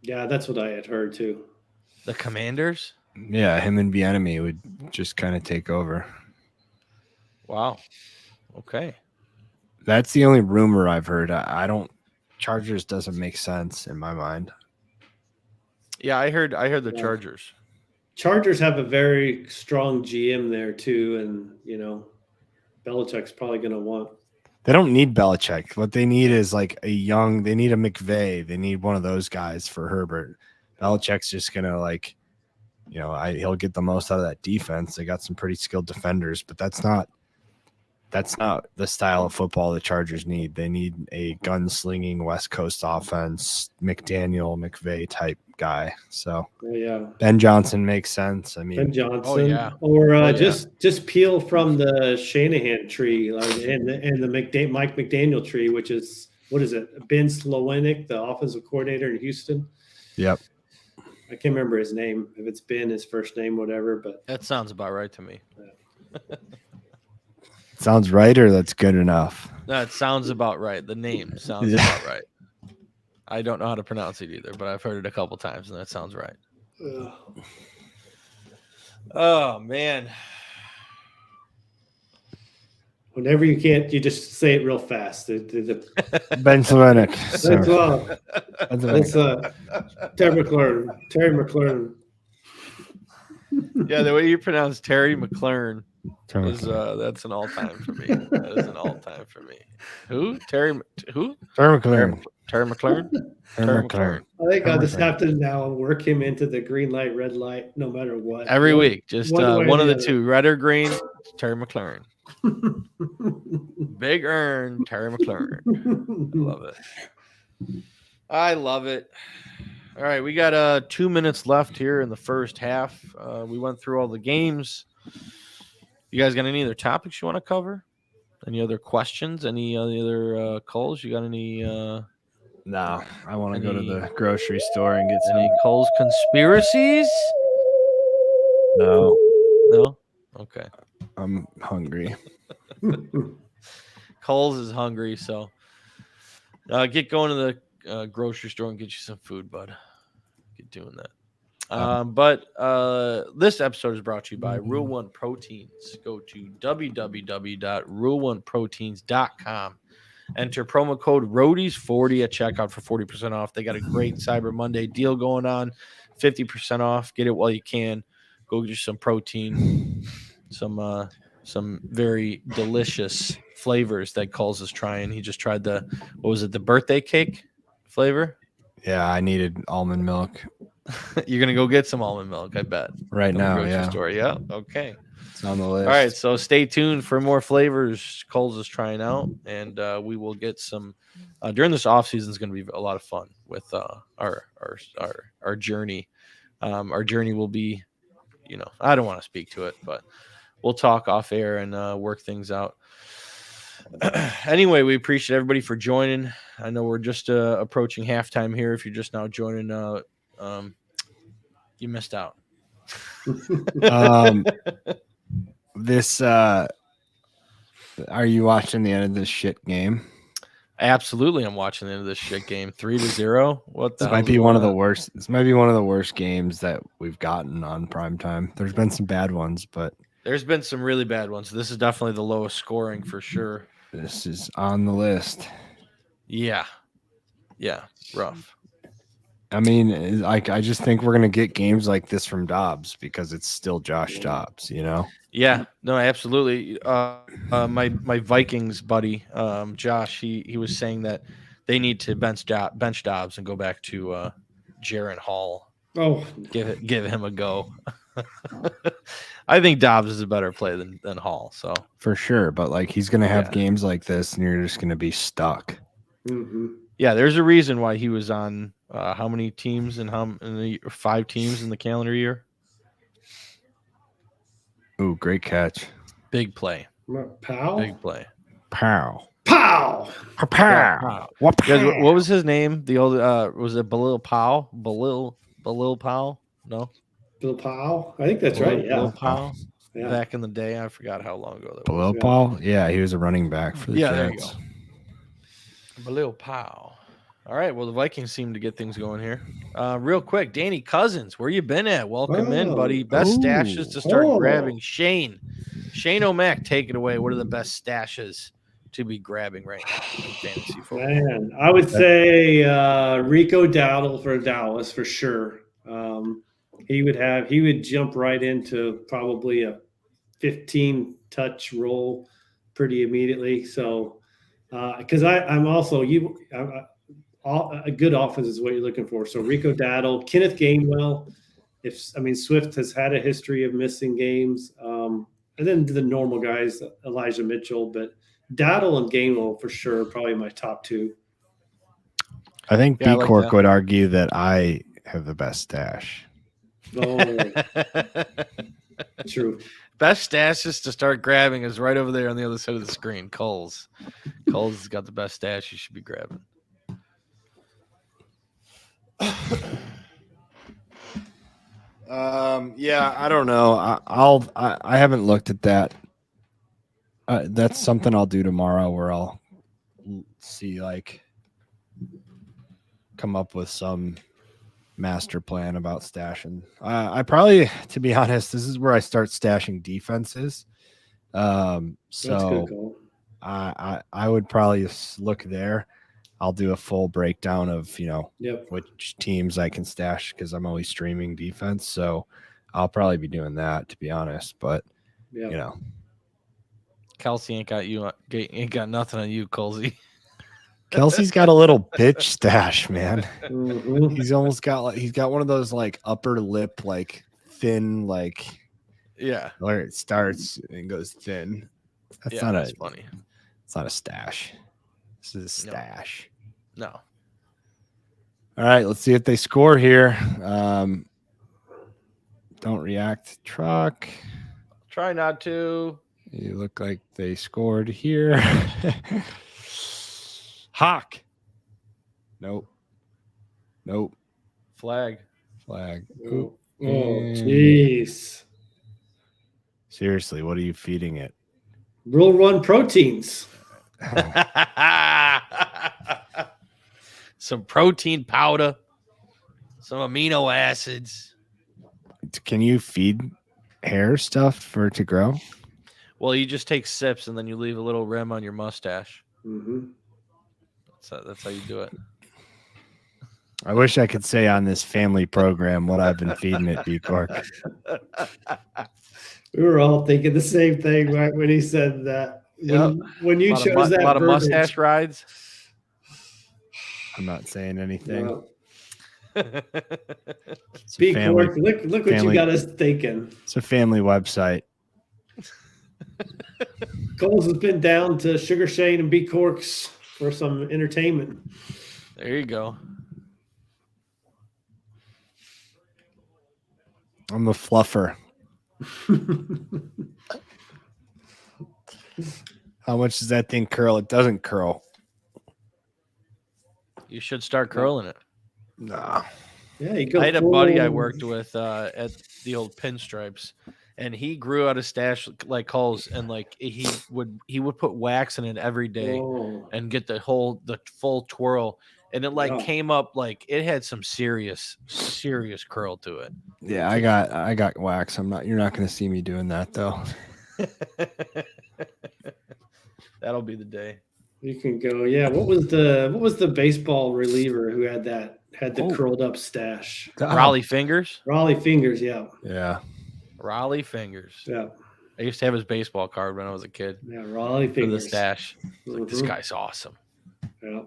Yeah, that's what I had heard too. The Commanders? Yeah, him and Bieniemy would just kind of take over. Wow. Okay. That's the only rumor I've heard. I don't. Chargers doesn't make sense in my mind. Yeah, I heard the Chargers. Chargers have a very strong GM there too, and Belichick's probably going to want. They don't need Belichick. What they need is like they need a McVay. They need one of those guys for Herbert. Belichick's just going to he'll get the most out of that defense. They got some pretty skilled defenders, but that's not the style of football the Chargers need. They need a gunslinging West Coast offense, McVay type guy. So Ben Johnson makes sense. I mean, Ben Johnson, or just peel from the Shanahan tree and the Mike McDaniel tree, which is what is it? Ben Slowinick, the offensive coordinator in Houston. Yep. I can't remember his name. If it's Ben, his first name, whatever. But that sounds about right to me. Sounds right, or that's good enough? That sounds about right. The name sounds about right. I don't know how to pronounce it either, but I've heard it a couple times, and that sounds right. Oh, man. Whenever you can't, you just say it real fast. Ben Slowinick. That's Terry McLaurin. Yeah, the way you pronounce Terry McLaurin that's an all-time for me. That is an all-time for me. Who? Terry McLaurin. Terry McLaurin. I think I'll just have to now work him into the green light, red light, no matter what. Every week, just one of the two, red or green. Terry McLaurin. Big Earn, Terry McLaurin. I love it. All right, we got 2 minutes left here in the first half. We went through all the games. You guys got any other topics you want to cover? Any other questions? Any other calls? You got any? No, I want to go to the grocery store and get some Cole's conspiracies. No. Okay. I'm hungry. Cole's is hungry, so get going to the grocery store and get you some food, bud. Get doing that. But this episode is brought to you by Rule One Proteins. Go to www.rule1proteins.com. Enter promo code ROADIES40 at checkout for 40% off. They got a great Cyber Monday deal going on, 50% off. Get it while you can. Go get you some protein, some very delicious flavors that Kulz is trying. He just tried the birthday cake flavor? Yeah, I needed almond milk. You're gonna go get some almond milk, I bet. Right now, yeah. Store. Yeah. Okay. It's on the list. All right, so stay tuned for more flavors Kulz is trying out, and we will get some during this off season. Is going to be a lot of fun with our journey. Our journey will be, I don't want to speak to it, but we'll talk off air and work things out. Anyway, we appreciate everybody for joining. I know we're just approaching halftime here. If you're just now joining, you missed out. Are you watching the end of this shit game? Absolutely, I'm watching the end of this shit game. 3-0. What the? This might be one of the worst. This might be one of the worst games that we've gotten on primetime. There's been some bad ones, but there's been some really bad ones. This is definitely the lowest scoring for sure. This is on the list. Yeah, rough. I mean, I just think we're gonna get games like this from Dobbs because it's still Josh Dobbs, Yeah, no, absolutely. My Vikings buddy, Josh, he was saying that they need to bench Dobbs and go back to Jaron Hall. Oh, give him a go. I think Dobbs is a better play than Hall. So for sure, but like he's gonna have Yeah. games like this, and you're just gonna be stuck. Yeah, there's a reason why he was on how many teams and 5 teams in the calendar year. Ooh, great catch. Big play. Pow. Big play. Pow. Pow. Pow. Guys, what was his name? The old was it Balil Powell? Balil Powell? No. Bill Powell. I think that's right. Yeah. Balil Powell. Yeah. Back in the day, I forgot how long ago that was. Below Paul? Yeah, he was a running back for the There you Jets. go. Balil Powell. All right. Well, the Vikings seem to get things going here. Real quick, Danny Cousins, where you been at? Welcome in, buddy. Best stashes to start grabbing. Shane O'Mac, take it away. What are the best stashes to be grabbing right now in fantasy football? Man, I would say Rico Dowdle for Dallas for sure. He would jump right into probably a 15 touch role pretty immediately. So, because I'm also a good offense is what you're looking for. So Rico Dowdle, Kenneth Gainwell. Swift has had a history of missing games, and then the normal guys, Elijah Mitchell, but Dowdle and Gainwell for sure, probably my top 2. I think Yeah, B Cork would argue that I have the best stash. Oh, true. Best stashes to start grabbing is right over there on the other side of the screen. Kulz has got the best stash you should be grabbing. Yeah, I don't know. I haven't looked at that. That's something I'll do tomorrow, where I'll see, like, come up with some master plan about stashing. I probably, to be honest, this is where I start stashing defenses. That's a good call. I would probably look there. I'll do a full breakdown of, which teams I can stash, because I'm always streaming defense. So I'll probably be doing that, to be honest. But, Kelsey ain't got nothing on you, Colsey. Kelsey's got a little bitch stash, man. Mm-hmm. He's got one of those like upper lip, like thin, like where it starts and goes thin. That's funny. It's not a stash. This is a stash. No. All right, let's see if they score here. Don't react, truck. Try not to. You look like they scored here. Hawk. Nope. Flag. Oh, jeez. Seriously, what are you feeding it? Real Run proteins. Some protein powder, some amino acids. Can you feed hair stuff for it to grow? Well, you just take sips and then you leave a little rim on your mustache. Mm-hmm. That's how you do it. I wish I could say on this family program what I've been feeding it, B Cork. We were all thinking the same thing, right? When he said that. When you chose that, a lot of mustache rides. I'm not saying anything. No. B Cork, look what you got us thinking. It's a family website. Kulz has been down to Sugar Shane and B Cork's for some entertainment. There you go. I'm the fluffer. How much does that thing curl? It doesn't curl. You should start curling it. Nah. Yeah, you go. I had a buddy I worked with at the old Pinstripes, and he grew out a stash like Kulz, and like he would put wax in it every day and get the full twirl, and it came up like it had some serious curl to it. Yeah, I got wax. You're not going to see me doing that though. That'll be the day. You can go. Yeah. What was the baseball reliever who had the curled up stash? Raleigh Fingers. Raleigh Fingers. Yeah. Yeah. Raleigh Fingers. Yeah. I used to have his baseball card when I was a kid. Yeah. Raleigh Fingers. For the stash. Like, this guy's awesome. Yeah.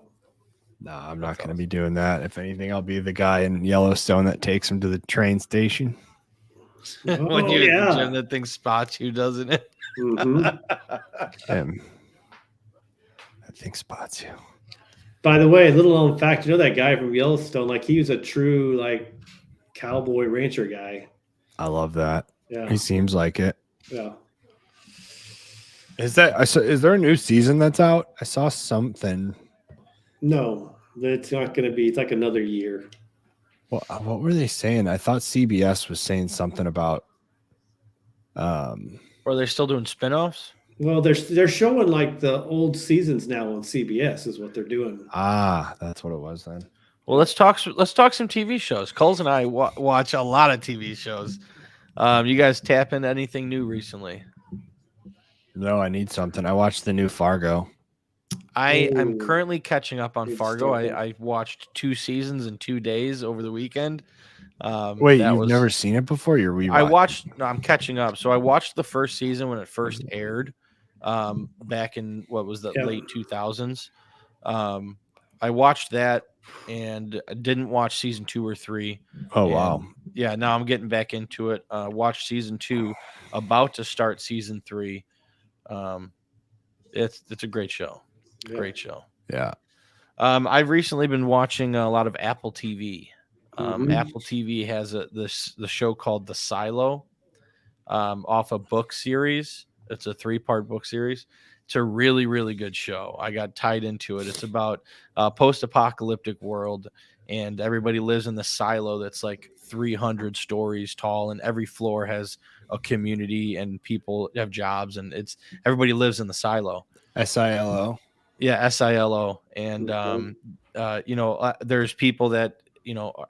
No, I'm not going to be doing that. If anything, I'll be the guy in Yellowstone that takes him to the train station. When you're at the gym, that thing spots you, doesn't it? Mm-hmm. That thing spots you. By the way, little known fact, you know that guy from Yellowstone, like he was a true like cowboy rancher guy. I love that. Yeah. He seems like it. Yeah. Is there a new season that's out? I saw something. No, it's not going to be. It's like another year. Well, what were they saying? I thought CBS was saying something about. Or are they still doing spinoffs? Well, they're showing like the old seasons now on CBS is what they're doing. Ah, that's what it was then. Well, let's talk some TV shows. Kulz and I watch a lot of TV shows. You guys tap into anything new recently? No, I need something. I watched the new Fargo. I'm currently catching up on Good Fargo. stuff. I watched 2 seasons in 2 days over the weekend. Wait, you've never seen it before? You're rewatching? I'm catching up. So I watched the first season when it first aired, back in late 2000s. I watched that and I didn't watch season 2 or 3. Oh, wow. Yeah, now I'm getting back into it. Watched season 2, about to start season 3. It's a great show. Yeah. Great show. Yeah. I've recently been watching a lot of Apple TV. Mhm. Apple TV has the show called The Silo, off a book series. It's a 3-part book series. It's a really, really good show. I got tied into it. It's about a post-apocalyptic world, and everybody lives in the silo that's like 300 stories tall, and every floor has a community, and people have jobs, and everybody lives in the silo. SILO. Yeah, SILO. And there's people that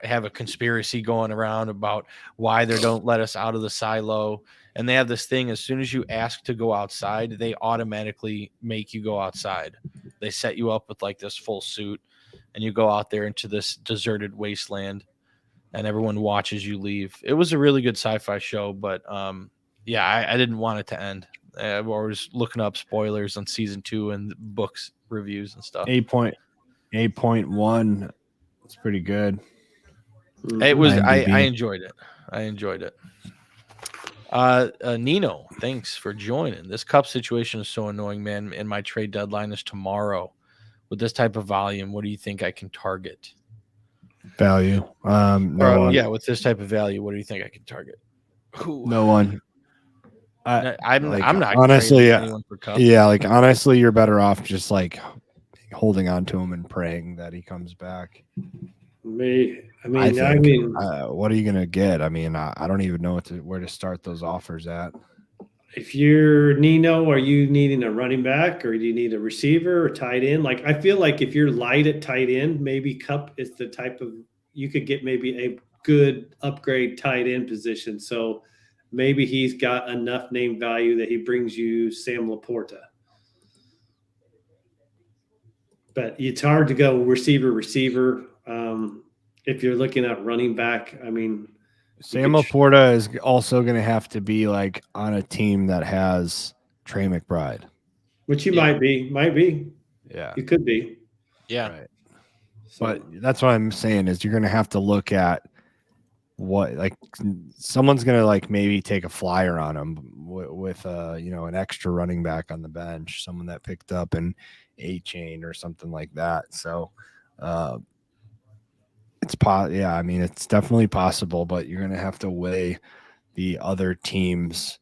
have a conspiracy going around about why they don't let us out of the silo. And they have this thing, as soon as you ask to go outside, they automatically make you go outside. They set you up with like this full suit, and you go out there into this deserted wasteland, and everyone watches you leave. It was a really good sci-fi show, but I didn't want it to end. I was looking up spoilers on season 2 and books reviews and stuff. 8.1. It's pretty good. It was. I IMDb. enjoyed it. Nino, thanks for joining. This cup situation is so annoying, man. And my trade deadline is tomorrow. With this type of volume, what do you think I can target? Value. No one. Yeah, with this type of value, what do you think I can target? No one. I'm not honestly. trading anyone for cup. Yeah, like honestly, you're better off just like holding on to him and praying that he comes back. I mean, what are you gonna get? I mean, I don't even know where to start those offers at. if you're Nino, are you needing a running back, or do you need a receiver or tight end? Like, I feel like if you're light at tight end, maybe Cup is the type of, you could get maybe a good upgrade tight end position. So maybe he's got enough name value that he brings you Sam Laporta. But it's hard to go receiver. If you're looking at running back, I mean, Sam Laporta is also going to have to be like on a team that has Trey McBride, which you might be. Yeah, You could be. Yeah. right. So, but that's what I'm saying is you're going to have to look at what, like, someone's going to like maybe take a flyer on him with an extra running back on the bench, someone that picked up an A-chain or something like that. So it's definitely possible, but you're going to have to weigh the other teams,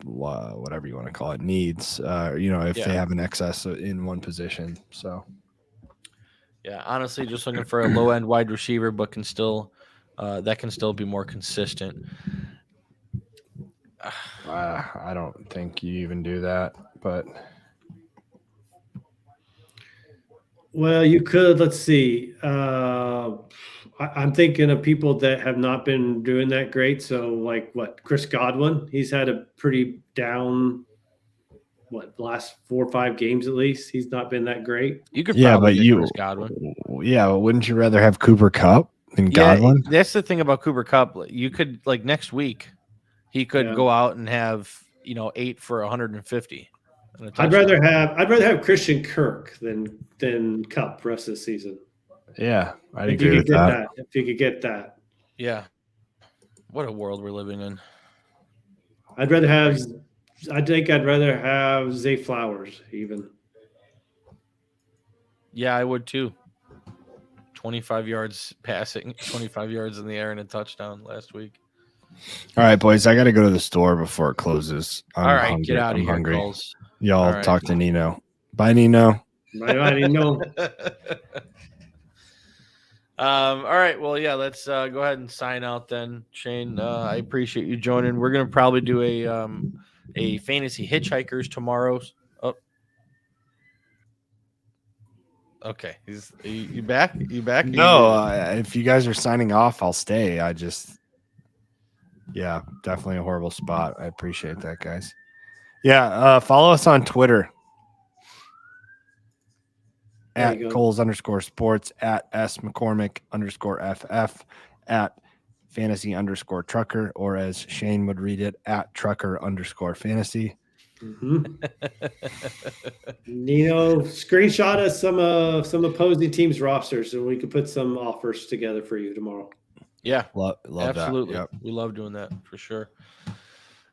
whatever you want to call it, needs, if they have an excess in one position. So yeah, honestly, just looking for a low end wide receiver, but can still be more consistent. I don't think you even do that, but well, you could. Let's see. I'm thinking of people that have not been doing that great. So, like, Chris Godwin? He's had a pretty down. Last 4 or 5 games at least. He's not been that great. You could, Chris Godwin. Yeah, but wouldn't you rather have Cooper Kupp than Godwin? That's the thing about Cooper Kupp. You could, like, next week, he could go out and have 8 for 150. I'd rather have Christian Kirk than Kupp rest of the season. Yeah, I agree with that. If you could get that. Yeah. What a world we're living in. I think I'd rather have Zay Flowers even. Yeah, I would too. 25 yards passing, 25 yards in the air and a touchdown last week. All right, boys, I got to go to the store before it closes. All right, get out of here, hungry. Kulz. Y'all talk to Nino. Bye, Nino. Bye, Nino. All right, well, yeah, let's go ahead and sign out then, Shane. I appreciate you joining. We're gonna probably do a fantasy hitchhikers tomorrow. Oh, okay. You back? You back? No, if you guys are signing off, I'll stay. Yeah, definitely a horrible spot. I appreciate that, guys. Yeah, follow us on Twitter at Kulz_sports, at S_McCormick_FF, at fantasy_trucker, or as Shane would read it, at trucker_fantasy. Nino, screenshot us some opposing teams' rosters so we could put some offers together for you tomorrow. Yeah, love absolutely. That. Yep. We love doing that for sure.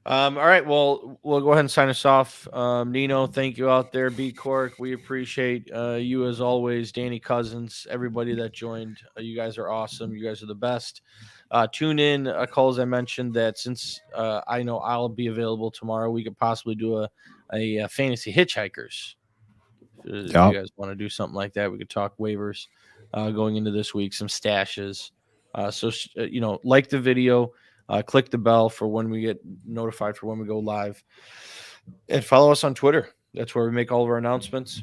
All right, well, we'll go ahead and sign us off. Nino, thank you out there. B Cork, we appreciate you as always. Danny Cousins, everybody that joined, you guys are awesome. You guys are the best. Tune in, Kulz. I mentioned that since I know I'll be available tomorrow, we could possibly do a fantasy hitchhikers. If you guys want to do something like that, we could talk waivers going into this week, some stashes. So like the video. Click the bell for when we get notified for when we go live, and follow us on Twitter. That's where we make all of our announcements.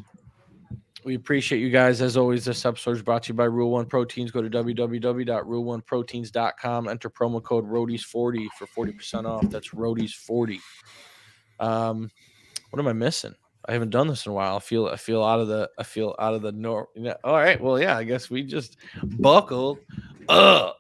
We appreciate you guys. As always, this episode is brought to you by Rule One Proteins. Go to www.rule1proteins.com. Enter promo code ROADIES40 for 40% off. That's ROADIES40. What am I missing? I haven't done this in a while. I feel out of the norm. All right. Well, yeah, I guess we just buckled up.